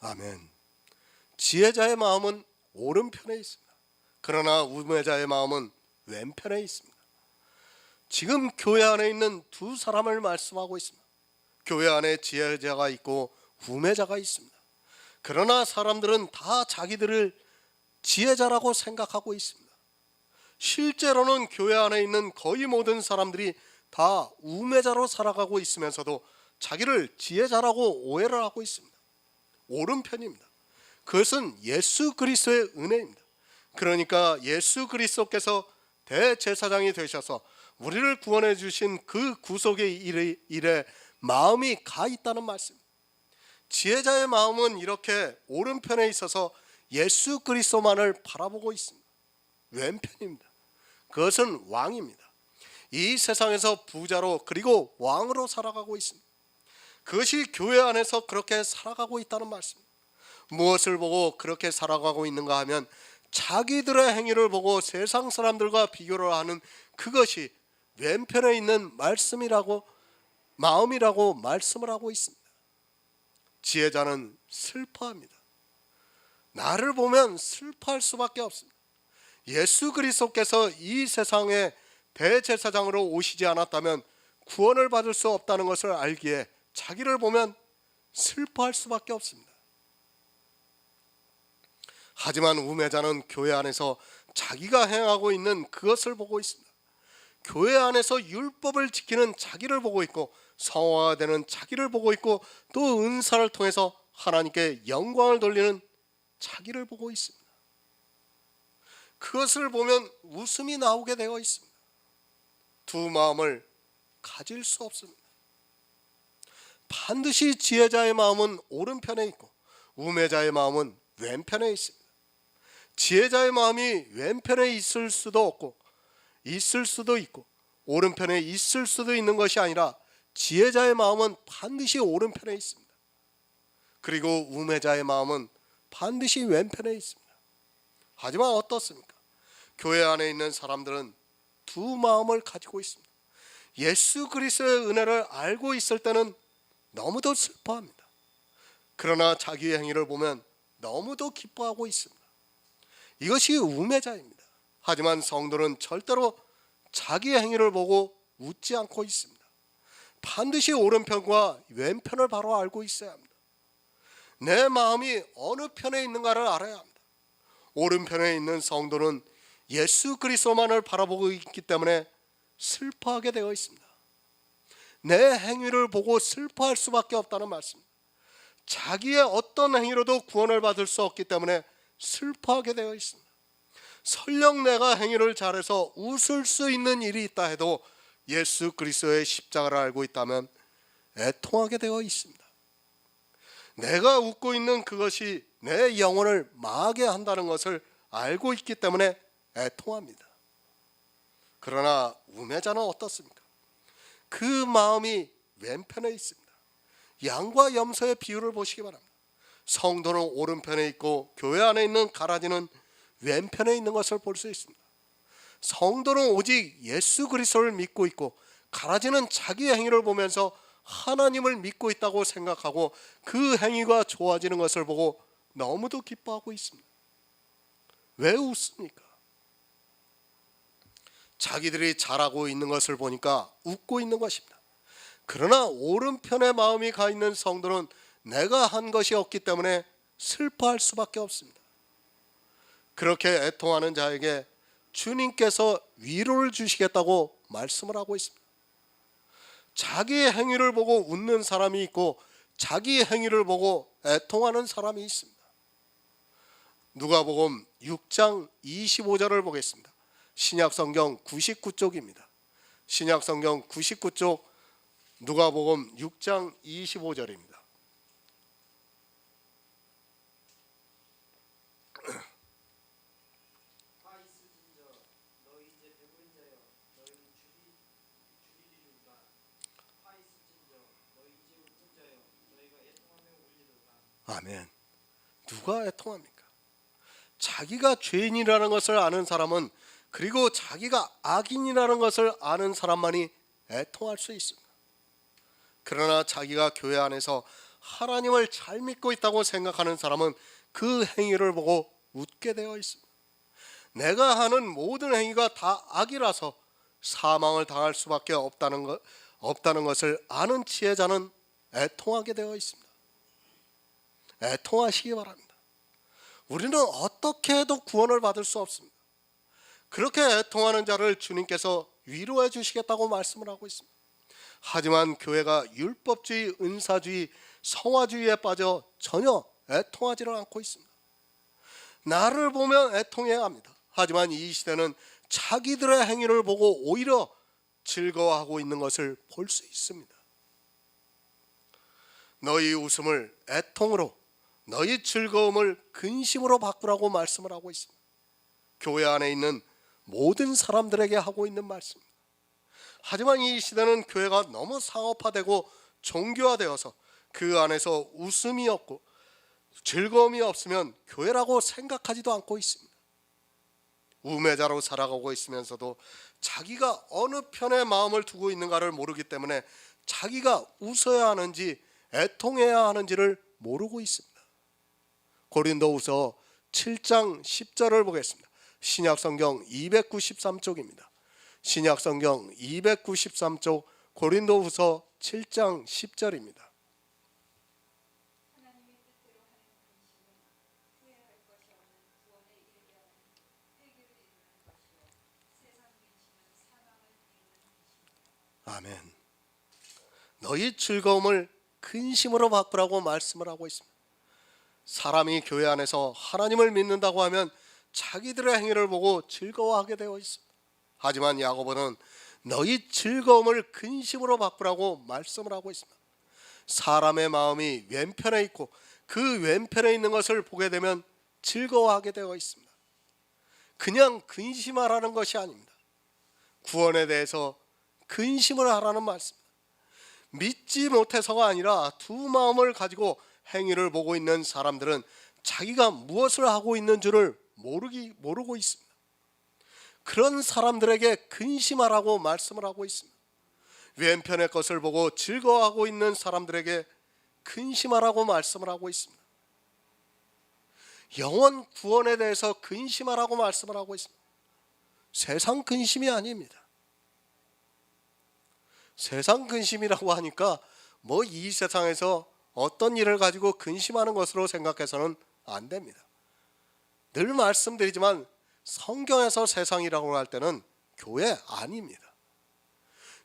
A: 아멘. 지혜자의 마음은 오른편에 있습니다. 그러나 우매자의 마음은 왼편에 있습니다. 지금 교회 안에 있는 두 사람을 말씀하고 있습니다. 교회 안에 지혜자가 있고 우매자가 있습니다. 그러나 사람들은 다 자기들을 지혜자라고 생각하고 있습니다. 실제로는 교회 안에 있는 거의 모든 사람들이 다 우매자로 살아가고 있으면서도 자기를 지혜자라고 오해를 하고 있습니다. 오른편입니다. 그것은 예수 그리스도의 은혜입니다. 그러니까 예수 그리스도께서 대제사장이 되셔서 우리를 구원해 주신 그 구속의 일에 마음이 가 있다는 말씀. 지혜자의 마음은 이렇게 오른편에 있어서 예수 그리스도만을 바라보고 있습니다. 왼편입니다. 그것은 왕입니다. 이 세상에서 부자로 그리고 왕으로 살아가고 있습니다. 그것이 교회 안에서 그렇게 살아가고 있다는 말씀입니다. 무엇을 보고 그렇게 살아가고 있는가 하면 자기들의 행위를 보고 세상 사람들과 비교를 하는 그것이 왼편에 있는 말씀이라고, 마음이라고 말씀을 하고 있습니다. 지혜자는 슬퍼합니다. 나를 보면 슬퍼할 수밖에 없습니다. 예수 그리스도께서 이 세상에 대제사장으로 오시지 않았다면 구원을 받을 수 없다는 것을 알기에 자기를 보면 슬퍼할 수밖에 없습니다. 하지만 우매자는 교회 안에서 자기가 행하고 있는 그것을 보고 있습니다. 교회 안에서 율법을 지키는 자기를 보고 있고 성화가 되는 자기를 보고 있고 또 은사를 통해서 하나님께 영광을 돌리는 자기를 보고 있습니다. 그것을 보면 웃음이 나오게 되어 있습니다. 두 마음을 가질 수 없습니다. 반드시 지혜자의 마음은 오른편에 있고 우매자의 마음은 왼편에 있습니다. 지혜자의 마음이 왼편에 있을 수도 없고 있을 수도 있고 오른편에 있을 수도 있는 것이 아니라 지혜자의 마음은 반드시 오른편에 있습니다. 그리고 우매자의 마음은 반드시 왼편에 있습니다. 하지만 어떻습니까? 교회 안에 있는 사람들은 두 마음을 가지고 있습니다. 예수 그리스도의 은혜를 알고 있을 때는 너무도 슬퍼합니다. 그러나 자기의 행위를 보면 너무도 기뻐하고 있습니다. 이것이 우매자입니다. 하지만 성도는 절대로 자기의 행위를 보고 웃지 않고 있습니다. 반드시 오른편과 왼편을 바로 알고 있어야 합니다. 내 마음이 어느 편에 있는가를 알아야 합니다. 오른편에 있는 성도는 예수 그리스도만을 바라보고 있기 때문에 슬퍼하게 되어 있습니다. 내 행위를 보고 슬퍼할 수밖에 없다는 말씀입니다. 자기의 어떤 행위로도 구원을 받을 수 없기 때문에 슬퍼하게 되어 있습니다. 설령 내가 행위를 잘해서 웃을 수 있는 일이 있다 해도 예수 그리스도의 십자가를 알고 있다면 애통하게 되어 있습니다. 내가 웃고 있는 그것이 내 영혼을 망하게 한다는 것을 알고 있기 때문에 애통합니다. 그러나 우매자는 어떻습니까? 그 마음이 왼편에 있습니다. 양과 염소의 비유를 보시기 바랍니다. 성도는 오른편에 있고 교회 안에 있는 가라지는 왼편에 있는 것을 볼 수 있습니다. 성도는 오직 예수 그리스도를 믿고 있고 가라지는 자기의 행위를 보면서 하나님을 믿고 있다고 생각하고 그 행위가 좋아지는 것을 보고 너무도 기뻐하고 있습니다. 왜 웃습니까? 자기들이 잘하고 있는 것을 보니까 웃고 있는 것입니다. 그러나 오른편에 마음이 가 있는 성도는 내가 한 것이 없기 때문에 슬퍼할 수밖에 없습니다. 그렇게 애통하는 자에게 주님께서 위로를 주시겠다고 말씀을 하고 있습니다. 자기의 행위를 보고 웃는 사람이 있고 자기의 행위를 보고 애통하는 사람이 있습니다. 누가복음 6장 25절을 보겠습니다. 신약성경 99쪽입니다. 신약성경 99쪽 누가복음 6장 25절입니다. 아멘. 누가 애통합니까? 자기가 죄인이라는 것을 아는 사람은, 그리고 자기가 악인이라는 것을 아는 사람만이 애통할 수 있습니다. 그러나 자기가 교회 안에서 하나님을 잘 믿고 있다고 생각하는 사람은 그 행위를 보고 웃게 되어 있습니다. 내가 하는 모든 행위가 다 악이라서 사망을 당할 수밖에 없다는 것을 아는 지혜자는 애통하게 되어 있습니다. 애통하시기 바랍니다. 우리는 어떻게 해도 구원을 받을 수 없습니다. 그렇게 애통하는 자를 주님께서 위로해 주시겠다고 말씀을 하고 있습니다. 하지만 교회가 율법주의, 은사주의, 성화주의에 빠져 전혀 애통하지를 않고 있습니다. 나를 보면 애통해야 합니다. 하지만 이 시대는 자기들의 행위를 보고 오히려 즐거워하고 있는 것을 볼 수 있습니다. 너희 웃음을 애통으로, 너희 즐거움을 근심으로 바꾸라고 말씀을 하고 있습니다. 교회 안에 있는 모든 사람들에게 하고 있는 말씀입니다. 하지만 이 시대는 교회가 너무 상업화되고 종교화되어서 그 안에서 웃음이 없고 즐거움이 없으면 교회라고 생각하지도 않고 있습니다. 우매자로 살아가고 있으면서도 자기가 어느 편에 마음을 두고 있는가를 모르기 때문에 자기가 웃어야 하는지 애통해야 하는지를 모르고 있습니다. 고린도후서 7장 10절을 보겠습니다. 신약성경 293쪽입니다. 신약성경 293쪽 고린도후서 7장 10절입니다. 아멘. 너희 즐거움을 근심으로 바꾸라고 말씀을 하고 있습니다. 사람이 교회 안에서 하나님을 믿는다고 하면 자기들의 행위를 보고 즐거워하게 되어 있습니다. 하지만 야고보는 너희 즐거움을 근심으로 바꾸라고 말씀을 하고 있습니다. 사람의 마음이 왼편에 있고 그 왼편에 있는 것을 보게 되면 즐거워하게 되어 있습니다. 그냥 근심하라는 것이 아닙니다. 구원에 대해서 근심을 하라는 말씀입니다. 믿지 못해서가 아니라 두 마음을 가지고 행위를 보고 있는 사람들은 자기가 무엇을 하고 있는 줄을 모르고 있습니다. 그런 사람들에게 근심하라고 말씀을 하고 있습니다. 왼편의 것을 보고 즐거워하고 있는 사람들에게 근심하라고 말씀을 하고 있습니다. 영원 구원에 대해서 근심하라고 말씀을 하고 있습니다. 세상 근심이 아닙니다. 세상 근심이라고 하니까 뭐 이 세상에서 어떤 일을 가지고 근심하는 것으로 생각해서는 안 됩니다. 늘 말씀드리지만 성경에서 세상이라고 할 때는 교회 아닙니다.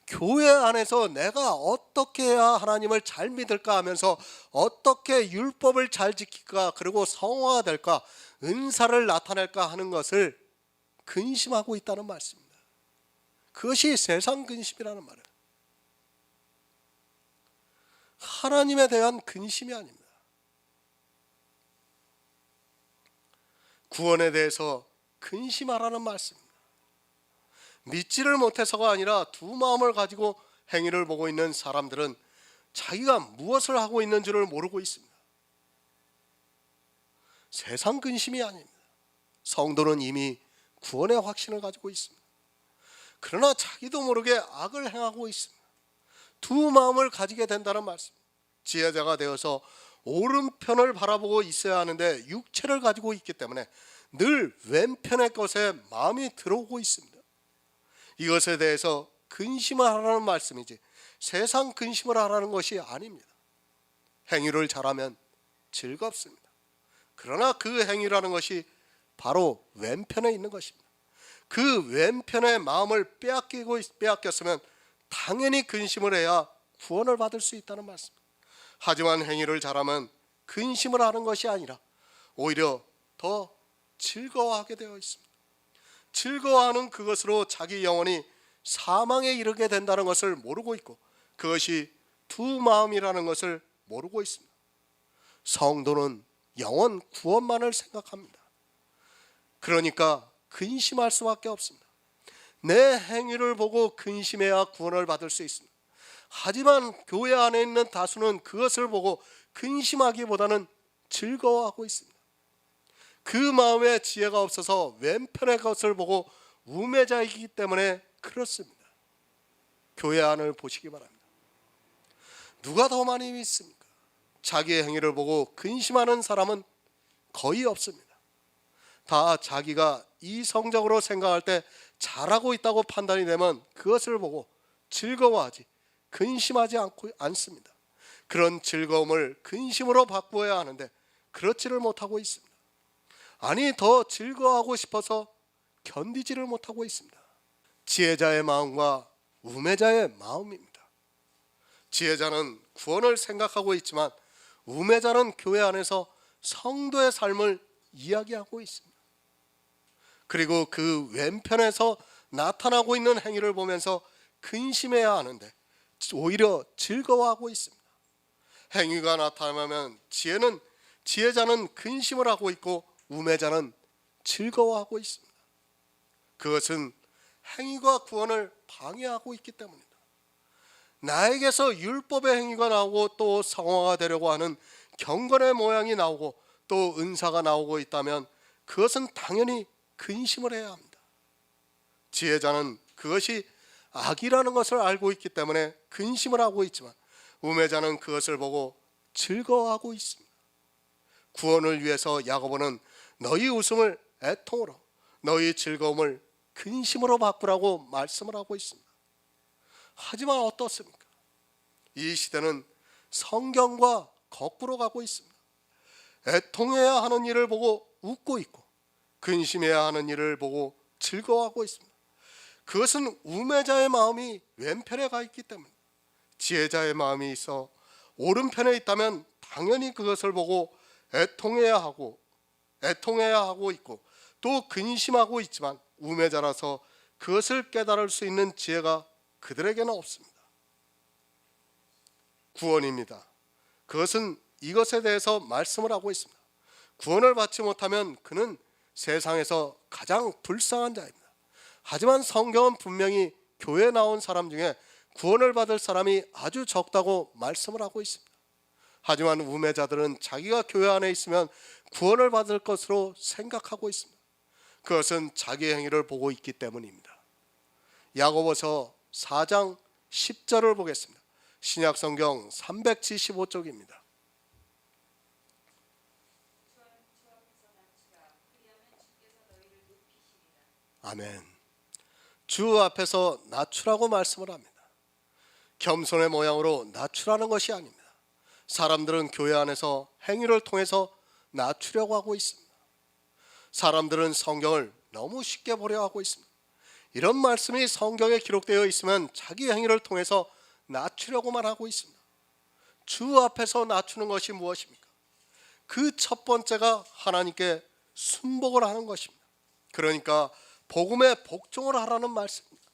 A: 교회 안에서 내가 어떻게 해야 하나님을 잘 믿을까 하면서 어떻게 율법을 잘 지킬까, 그리고 성화가 될까, 은사를 나타낼까 하는 것을 근심하고 있다는 말씀입니다. 그것이 세상 근심이라는 말이에요. 하나님에 대한 근심이 아닙니다. 구원에 대해서 근심하라는 말씀입니다. 믿지를 못해서가 아니라 두 마음을 가지고 행위를 보고 있는 사람들은 자기가 무엇을 하고 있는 줄을 모르고 있습니다. 세상 근심이 아닙니다. 성도는 이미 구원의 확신을 가지고 있습니다. 그러나 자기도 모르게 악을 행하고 있습니다. 두 마음을 가지게 된다는 말씀. 지혜자가 되어서 오른편을 바라보고 있어야 하는데 육체를 가지고 있기 때문에 늘 왼편의 것에 마음이 들어오고 있습니다. 이것에 대해서 근심을 하라는 말씀이지 세상 근심을 하라는 것이 아닙니다. 행위를 잘하면 즐겁습니다. 그러나 그 행위라는 것이 바로 왼편에 있는 것입니다. 그 왼편의 마음을 빼앗겼으면 당연히 근심을 해야 구원을 받을 수 있다는 말씀입니다. 하지만 행위를 잘하면 근심을 하는 것이 아니라 오히려 더 즐거워하게 되어 있습니다. 즐거워하는 그것으로 자기 영혼이 사망에 이르게 된다는 것을 모르고 있고 그것이 두 마음이라는 것을 모르고 있습니다. 성도는 영원 구원만을 생각합니다. 그러니까 근심할 수밖에 없습니다. 내 행위를 보고 근심해야 구원을 받을 수 있습니다. 하지만 교회 안에 있는 다수는 그것을 보고 근심하기보다는 즐거워하고 있습니다. 그 마음에 지혜가 없어서 왼편의 것을 보고 우매자이기 때문에 그렇습니다. 교회 안을 보시기 바랍니다. 누가 더 많이 믿습니까? 자기의 행위를 보고 근심하는 사람은 거의 없습니다. 다 자기가 이성적으로 생각할 때 잘하고 있다고 판단이 되면 그것을 보고 즐거워하지 근심하지 않습니다. 그런 즐거움을 근심으로 바꾸어야 하는데 그렇지를 못하고 있습니다. 아니, 더 즐거워하고 싶어서 견디지를 못하고 있습니다. 지혜자의 마음과 우매자의 마음입니다. 지혜자는 구원을 생각하고 있지만 우매자는 교회 안에서 성도의 삶을 이야기하고 있습니다. 그리고 그 왼편에서 나타나고 있는 행위를 보면서 근심해야 하는데 오히려 즐거워하고 있습니다. 행위가 나타나면 지혜자는 근심을 하고 있고 우매자는 즐거워하고 있습니다. 그것은 행위가 구원을 방해하고 있기 때문입니다. 나에게서 율법의 행위가 나오고 또 성화가 되려고 하는 경건의 모양이 나오고 또 은사가 나오고 있다면 그것은 당연히 근심을 해야 합니다. 지혜자는 그것이 악이라는 것을 알고 있기 때문에 근심을 하고 있지만 우매자는 그것을 보고 즐거워하고 있습니다. 구원을 위해서 야고보는 너희 웃음을 애통으로 너희 즐거움을 근심으로 바꾸라고 말씀을 하고 있습니다. 하지만 어떻습니까? 이 시대는 성경과 거꾸로 가고 있습니다. 애통해야 하는 일을 보고 웃고 있고 근심해야 하는 일을 보고 즐거워하고 있습니다. 그것은 우매자의 마음이 왼편에 가 있기 때문에 지혜자의 마음이 있어 오른편에 있다면 당연히 그것을 보고 애통해야 하고 있고 또 근심하고 있지만 우매자라서 그것을 깨달을 수 있는 지혜가 그들에게는 없습니다. 구원입니다. 그것은 이것에 대해서 말씀을 하고 있습니다. 구원을 받지 못하면 그는 세상에서 가장 불쌍한 자입니다. 하지만 성경은 분명히 교회에 나온 사람 중에 구원을 받을 사람이 아주 적다고 말씀을 하고 있습니다. 하지만 우매자들은 자기가 교회 안에 있으면 구원을 받을 것으로 생각하고 있습니다. 그것은 자기 행위를 보고 있기 때문입니다. 야고보서 4장 10절을 보겠습니다. 신약성경 375쪽입니다. 아멘. 주 앞에서 낮추라고 말씀을 합니다. 겸손의 모양으로 낮추라는 것이 아닙니다. 사람들은 교회 안에서 행위를 통해서 낮추려고 하고 있습니다. 사람들은 성경을 너무 쉽게 보려 하고 있습니다. 이런 말씀이 성경에 기록되어 있으면 자기 행위를 통해서 낮추려고만 하고 있습니다. 주 앞에서 낮추는 것이 무엇입니까? 그 첫 번째가 하나님께 순복을 하는 것입니다. 그러니까 복음에 복종을 하라는 말씀입니다.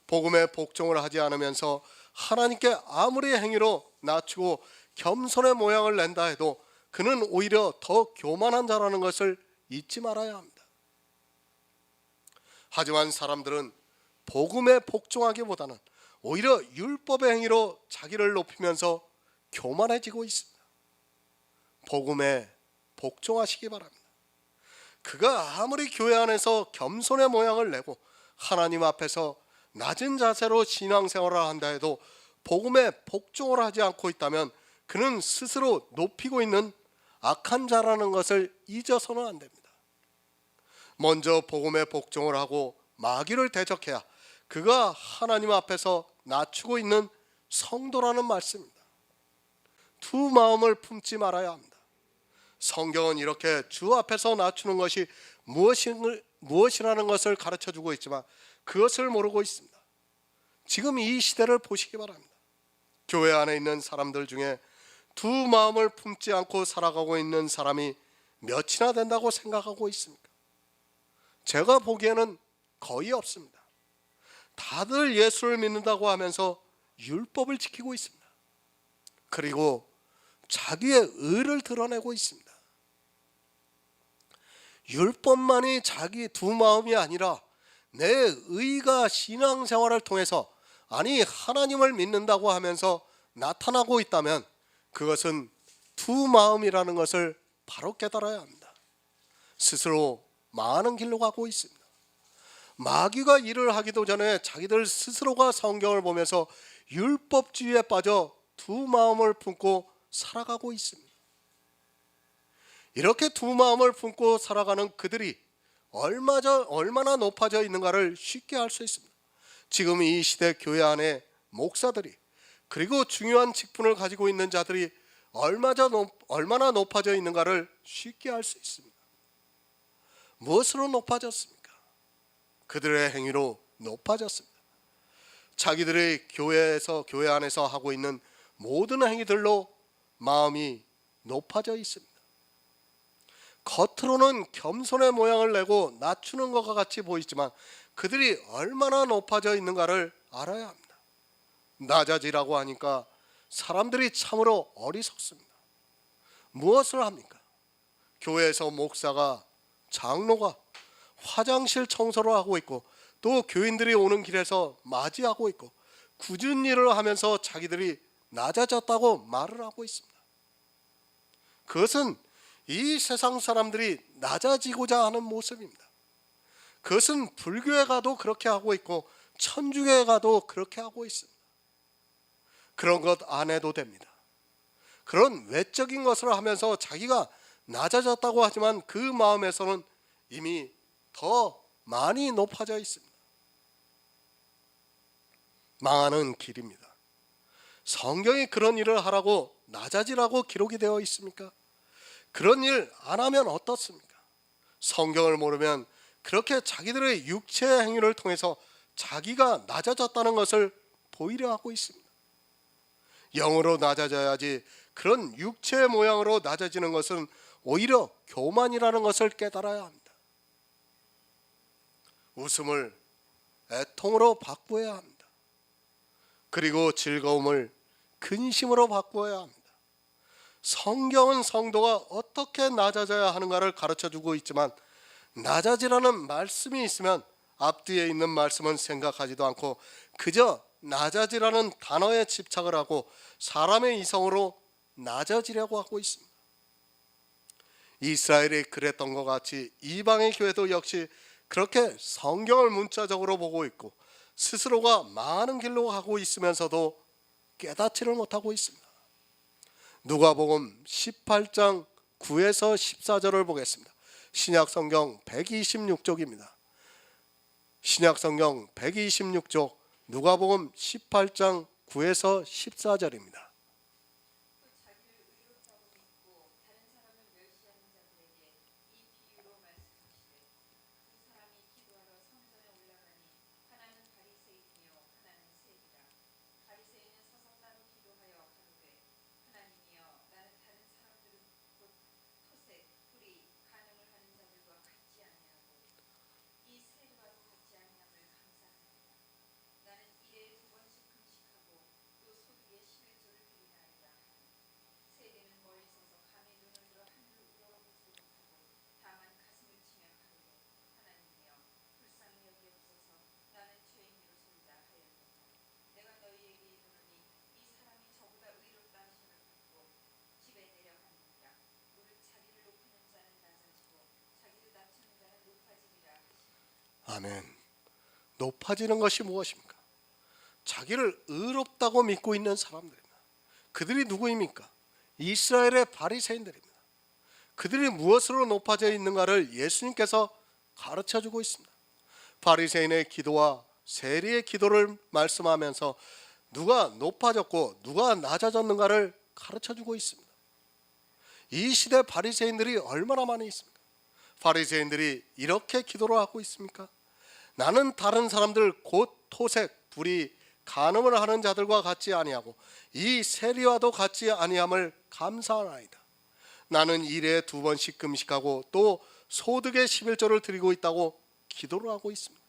A: 복음에 복종을 하지 않으면서 하나님께 아무리 행위로 낮추고 겸손의 모양을 낸다 해도 그는 오히려 더 교만한 자라는 것을 잊지 말아야 합니다. 하지만 사람들은 복음에 복종하기보다는 오히려 율법의 행위로 자기를 높이면서 교만해지고 있습니다. 복음에 복종하시기 바랍니다. 그가 아무리 교회 안에서 겸손의 모양을 내고 하나님 앞에서 낮은 자세로 신앙생활을 한다 해도 복음에 복종을 하지 않고 있다면 그는 스스로 높이고 있는 악한 자라는 것을 잊어서는 안 됩니다. 먼저 복음에 복종을 하고 마귀를 대적해야 그가 하나님 앞에서 낮추고 있는 성도라는 말씀입니다. 두 마음을 품지 말아야 합니다. 성경은 이렇게 주 앞에서 낮추는 것이 무엇이라는 것을 가르쳐주고 있지만 그것을 모르고 있습니다. 지금 이 시대를 보시기 바랍니다. 교회 안에 있는 사람들 중에 두 마음을 품지 않고 살아가고 있는 사람이 몇이나 된다고 생각하고 있습니까? 제가 보기에는 거의 없습니다. 다들 예수를 믿는다고 하면서 율법을 지키고 있습니다. 그리고 자기의 의를 드러내고 있습니다. 율법만이 자기 두 마음이 아니라 내 의가 신앙생활을 통해서 아니 하나님을 믿는다고 하면서 나타나고 있다면 그것은 두 마음이라는 것을 바로 깨달아야 합니다. 스스로 망하는 길로 가고 있습니다. 마귀가 일을 하기도 전에 자기들 스스로가 성경을 보면서 율법주의에 빠져 두 마음을 품고 살아가고 있습니다. 이렇게 두 마음을 품고 살아가는 그들이 얼마나 높아져 있는가를 쉽게 알 수 있습니다. 지금 이 시대 교회 안에 목사들이 그리고 중요한 직분을 가지고 있는 자들이 얼마나 높아져 있는가를 쉽게 알 수 있습니다. 무엇으로 높아졌습니까? 그들의 행위로 높아졌습니다. 자기들의 교회 안에서 하고 있는 모든 행위들로 마음이 높아져 있습니다. 겉으로는 겸손의 모양을 내고 낮추는 것과 같이 보이지만 그들이 얼마나 높아져 있는가를 알아야 합니다. 낮아지라고 하니까 사람들이 참으로 어리석습니다. 무엇을 합니까? 교회에서 목사가, 장로가 화장실 청소를 하고 있고, 또 교인들이 오는 길에서 맞이하고 있고, 굳은 일을 하면서 자기들이 낮아졌다고 말을 하고 있습니다. 그것은 이 세상 사람들이 낮아지고자 하는 모습입니다. 그것은 불교에 가도 그렇게 하고 있고 천주교에 가도 그렇게 하고 있습니다. 그런 것 안 해도 됩니다. 그런 외적인 것을 하면서 자기가 낮아졌다고 하지만 그 마음에서는 이미 더 많이 높아져 있습니다. 망하는 길입니다. 성경이 그런 일을 하라고 낮아지라고 기록이 되어 있습니까? 그런 일 안 하면 어떻습니까? 성경을 모르면 그렇게 자기들의 육체의 행위를 통해서 자기가 낮아졌다는 것을 보이려 하고 있습니다. 영으로 낮아져야지 그런 육체의 모양으로 낮아지는 것은 오히려 교만이라는 것을 깨달아야 합니다. 웃음을 애통으로 바꾸어야 합니다. 그리고 즐거움을 근심으로 바꾸어야 합니다. 성경은 성도가 어떻게 낮아져야 하는가를 가르쳐주고 있지만 낮아지라는 말씀이 있으면 앞뒤에 있는 말씀은 생각하지도 않고 그저 낮아지라는 단어에 집착을 하고 사람의 이성으로 낮아지려고 하고 있습니다. 이스라엘이 그랬던 것 같이 이방의 교회도 역시 그렇게 성경을 문자적으로 보고 있고 스스로가 망하는 길로 가고 있으면서도 깨닫지를 못하고 있습니다. 누가복음 18장 9에서 14절을 보겠습니다. 신약성경 126쪽입니다. 신약성경 126쪽 누가복음 18장 9에서 14절입니다. 아멘. 높아지는 것이 무엇입니까? 자기를 의롭다고 믿고 있는 사람들입니다. 그들이 누구입니까? 이스라엘의 바리새인들입니다. 그들이 무엇으로 높아져 있는가를 예수님께서 가르쳐주고 있습니다. 바리새인의 기도와 세리의 기도를 말씀하면서 누가 높아졌고 누가 낮아졌는가를 가르쳐주고 있습니다. 이 시대 바리새인들이 얼마나 많이 있습니까? 바리새인들이 이렇게 기도를 하고 있습니까? 나는 다른 사람들 곧 토색, 불의, 간음을 하는 자들과 같지 아니하고 이 세리와도 같지 아니함을 감사하나이다. 나는 일에 2번씩 금식하고 또 소득의 11조를 드리고 있다고 기도를 하고 있습니다.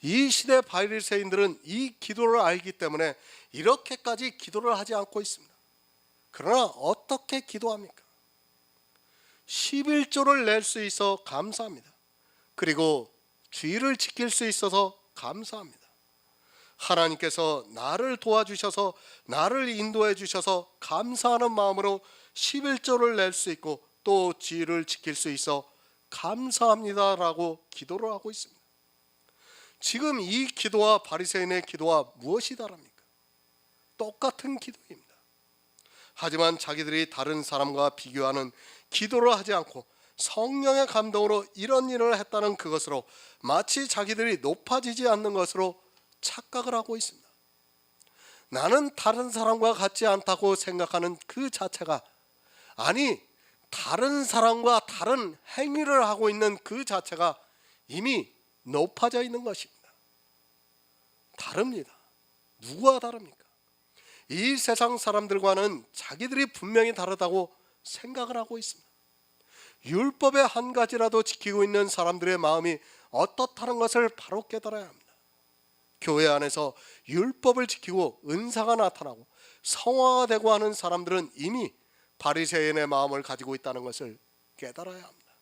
A: 이 시대 바리새인들은 이 기도를 알기 때문에 이렇게까지 기도를 하지 않고 있습니다. 그러나 어떻게 기도합니까? 11조를 낼 수 있어 감사합니다. 그리고 주의를 지킬 수 있어서 감사합니다. 하나님께서 나를 도와주셔서 나를 인도해 주셔서 감사하는 마음으로 11조를 낼 수 있고 또 주의를 지킬 수 있어 감사합니다라고 기도를 하고 있습니다. 지금 이 기도와 바리새인의 기도와 무엇이 다릅니까? 똑같은 기도입니다. 하지만 자기들이 다른 사람과 비교하는 기도를 하지 않고 성령의 감동으로 이런 일을 했다는 그것으로 마치 자기들이 높아지지 않는 것으로 착각을 하고 있습니다. 나는 다른 사람과 같지 않다고 생각하는 그 자체가, 아니 다른 사람과 다른 행위를 하고 있는 그 자체가 이미 높아져 있는 것입니다. 다릅니다. 누구와 다릅니까? 이 세상 사람들과는 자기들이 분명히 다르다고 생각을 하고 있습니다. 율법의 한 가지라도 지키고 있는 사람들의 마음이 어떻다는 것을 바로 깨달아야 합니다. 교회 안에서 율법을 지키고 은사가 나타나고 성화가 되고 하는 사람들은 이미 바리새인의 마음을 가지고 있다는 것을 깨달아야 합니다.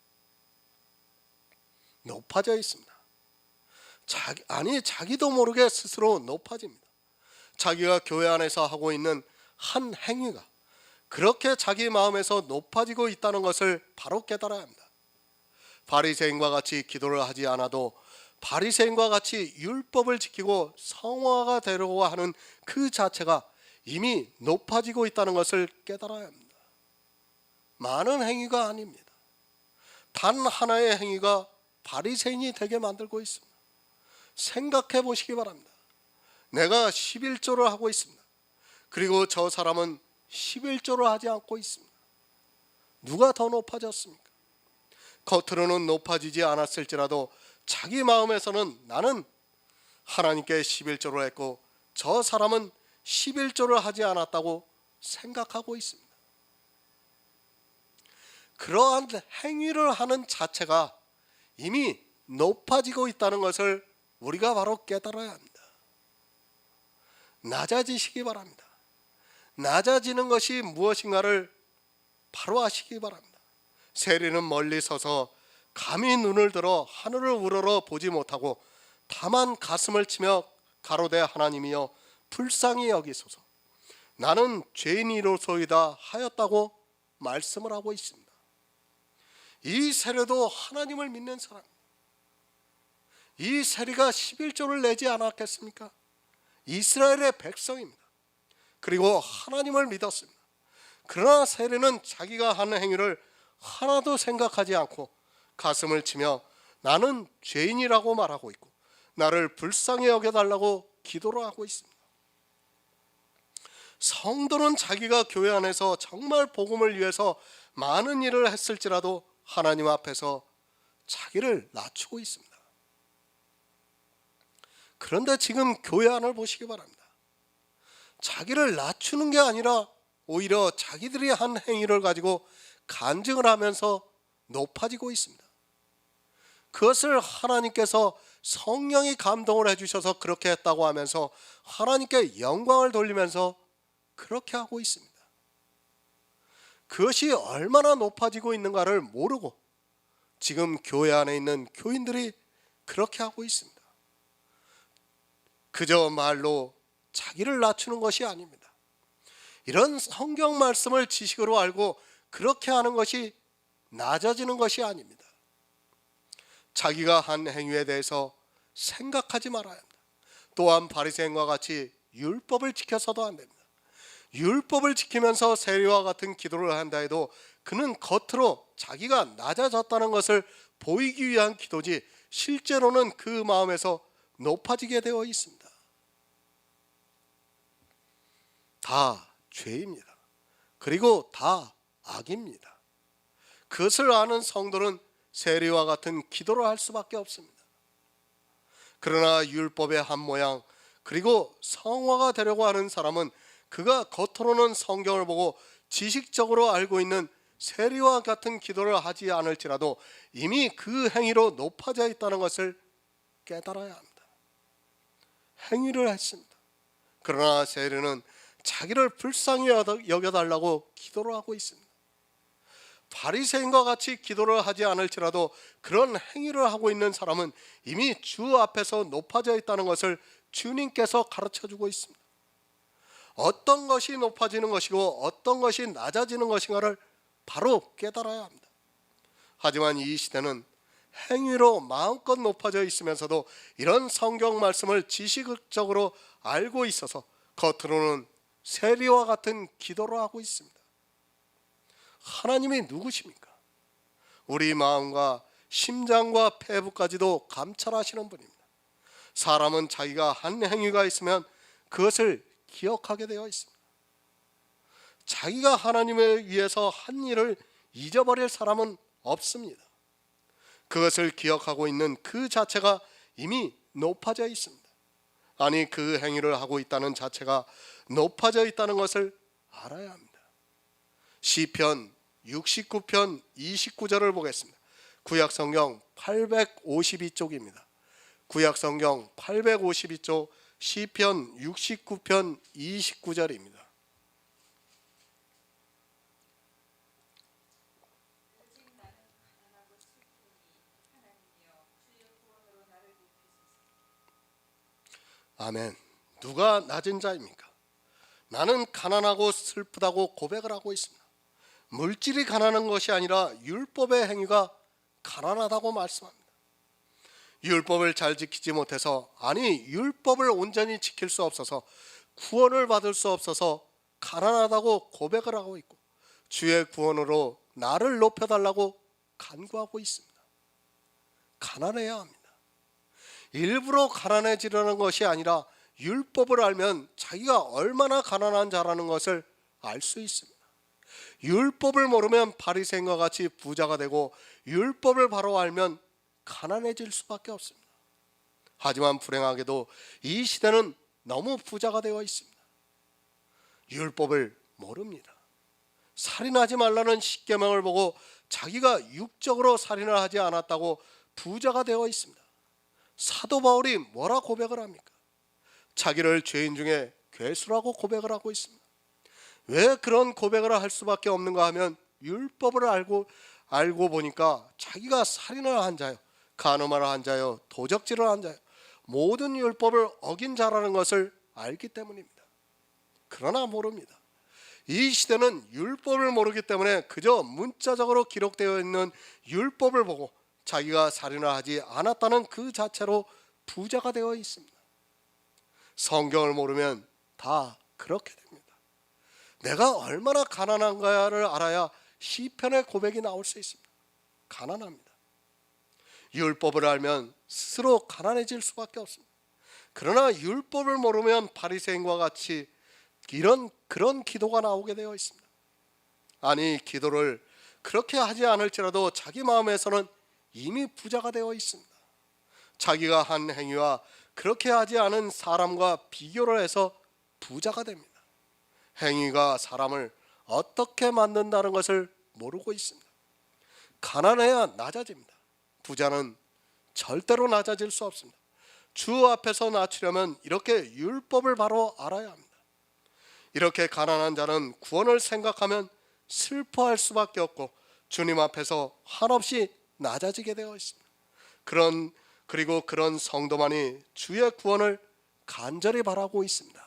A: 높아져 있습니다. 자기도 모르게 스스로 높아집니다. 자기가 교회 안에서 하고 있는 한 행위가 그렇게 자기 마음에서 높아지고 있다는 것을 바로 깨달아야 합니다. 바리새인과 같이 기도를 하지 않아도 바리새인과 같이 율법을 지키고 성화가 되려고 하는 그 자체가 이미 높아지고 있다는 것을 깨달아야 합니다. 많은 행위가 아닙니다. 단 하나의 행위가 바리새인이 되게 만들고 있습니다. 생각해 보시기 바랍니다. 내가 11조를 하고 있습니다. 그리고 저 사람은 11조를 하지 않고 있습니다. 누가 더 높아졌습니까? 겉으로는 높아지지 않았을지라도 자기 마음에서는 나는 하나님께 11조를 했고 저 사람은 11조를 하지 않았다고 생각하고 있습니다. 그러한 행위를 하는 자체가 이미 높아지고 있다는 것을 우리가 바로 깨달아야 합니다. 낮아지시기 바랍니다. 낮아지는 것이 무엇인가를 바로 아시기 바랍니다. 세리는 멀리 서서 감히 눈을 들어 하늘을 우러러 보지 못하고 다만 가슴을 치며 가로되 하나님이여 불쌍히 여기소서 나는 죄인이로소이다 하였다고 말씀을 하고 있습니다. 이 세례도 하나님을 믿는 사람, 이 세리가 11조를 내지 않았겠습니까? 이스라엘의 백성입니다. 그리고 하나님을 믿었습니다. 그러나 세리는 자기가 하는 행위를 하나도 생각하지 않고 가슴을 치며 나는 죄인이라고 말하고 있고 나를 불쌍히 여겨달라고 기도를 하고 있습니다. 성도는 자기가 교회 안에서 정말 복음을 위해서 많은 일을 했을지라도 하나님 앞에서 자기를 낮추고 있습니다. 그런데 지금 교회 안을 보시기 바랍니다. 자기를 낮추는 게 아니라 오히려 자기들이 한 행위를 가지고 간증을 하면서 높아지고 있습니다. 그것을 하나님께서 성령이 감동을 해주셔서 그렇게 했다고 하면서 하나님께 영광을 돌리면서 그렇게 하고 있습니다. 그것이 얼마나 높아지고 있는가를 모르고 지금 교회 안에 있는 교인들이 그렇게 하고 있습니다. 그저 말로 자기를 낮추는 것이 아닙니다. 이런 성경 말씀을 지식으로 알고 그렇게 하는 것이 낮아지는 것이 아닙니다. 자기가 한 행위에 대해서 생각하지 말아야 합니다. 또한 바리새인과 같이 율법을 지켜서도 안 됩니다. 율법을 지키면서 세리와 같은 기도를 한다 해도 그는 겉으로 자기가 낮아졌다는 것을 보이기 위한 기도지 실제로는 그 마음에서 높아지게 되어 있습니다. 다 죄입니다. 그리고 다 악입니다. 그것을 아는 성도는 세리와 같은 기도를 할 수밖에 없습니다. 그러나 율법의 한 모양 그리고 성화가 되려고 하는 사람은 그가 겉으로는 성경을 보고 지식적으로 알고 있는 세리와 같은 기도를 하지 않을지라도 이미 그 행위로 높아져 있다는 것을 깨달아야 합니다. 행위를 했습니다. 그러나 세리는 자기를 불쌍히 여겨달라고 기도를 하고 있습니다. 바리새인과 같이 기도를 하지 않을지라도 그런 행위를 하고 있는 사람은 이미 주 앞에서 높아져 있다는 것을 주님께서 가르쳐주고 있습니다. 어떤 것이 높아지는 것이고 어떤 것이 낮아지는 것인가를 바로 깨달아야 합니다. 하지만 이 시대는 행위로 마음껏 높아져 있으면서도 이런 성경 말씀을 지식적으로 알고 있어서 겉으로는 세리와 같은 기도를 하고 있습니다. 하나님이 누구십니까? 우리 마음과 심장과 폐부까지도 감찰하시는 분입니다. 사람은 자기가 한 행위가 있으면 그것을 기억하게 되어 있습니다. 자기가 하나님을 위해서 한 일을 잊어버릴 사람은 없습니다. 그것을 기억하고 있는 그 자체가 이미 높아져 있습니다. 아니 그 행위를 하고 있다는 자체가 높아져 있다는 것을 알아야 합니다. 시편 69편 29절을 보겠습니다. 구약성경 852쪽입니다. 구약 성경 852쪽 시편 69편 29절입니다. 아멘. 누가 낮은 자입니까? 나는 가난하고 슬프다고 고백을 하고 있습니다. 물질이 가난한 것이 아니라 율법의 행위가 가난하다고 말씀합니다. 율법을 잘 지키지 못해서, 아니 율법을 온전히 지킬 수 없어서, 구원을 받을 수 없어서 가난하다고 고백을 하고 있고, 주의 구원으로 나를 높여달라고 간구하고 있습니다. 가난해야 합니다. 일부러 가난해지려는 것이 아니라 율법을 알면 자기가 얼마나 가난한 자라는 것을 알 수 있습니다. 율법을 모르면 바리새인과 같이 부자가 되고, 율법을 바로 알면 가난해질 수밖에 없습니다. 하지만 불행하게도 이 시대는 너무 부자가 되어 있습니다. 율법을 모릅니다. 살인하지 말라는 십계명을 보고 자기가 육적으로 살인을 하지 않았다고 부자가 되어 있습니다. 사도 바울이 뭐라 고백을 합니까? 자기를 죄인 중에 괴수라고 고백을 하고 있습니다. 왜 그런 고백을 할 수밖에 없는가 하면, 율법을 알고 보니까 자기가 살인을 한 자요, 간음을 한 자요, 도적질을 한 자요, 모든 율법을 어긴 자라는 것을 알기 때문입니다. 그러나 모릅니다. 이 시대는 율법을 모르기 때문에 그저 문자적으로 기록되어 있는 율법을 보고 자기가 살인을 하지 않았다는 그 자체로 부자가 되어 있습니다. 성경을 모르면 다 그렇게 됩니다. 내가 얼마나 가난한가를 알아야 시편의 고백이 나올 수 있습니다. 가난합니다. 율법을 알면 스스로 가난해질 수밖에 없습니다. 그러나 율법을 모르면 바리새인과 같이 그런 기도가 나오게 되어 있습니다. 아니, 기도를 그렇게 하지 않을지라도 자기 마음에서는 이미 부자가 되어 있습니다. 자기가 한 행위와 그렇게 하지 않은 사람과 비교를 해서 부자가 됩니다. 행위가 사람을 어떻게 만든다는 것을 모르고 있습니다. 가난해야 낮아집니다. 부자는 절대로 낮아질 수 없습니다. 주 앞에서 낮추려면 이렇게 율법을 바로 알아야 합니다. 이렇게 가난한 자는 구원을 생각하면 슬퍼할 수밖에 없고, 주님 앞에서 한없이 낮아지게 되어 있습니다. 그리고 그런 성도만이 주의 구원을 간절히 바라고 있습니다.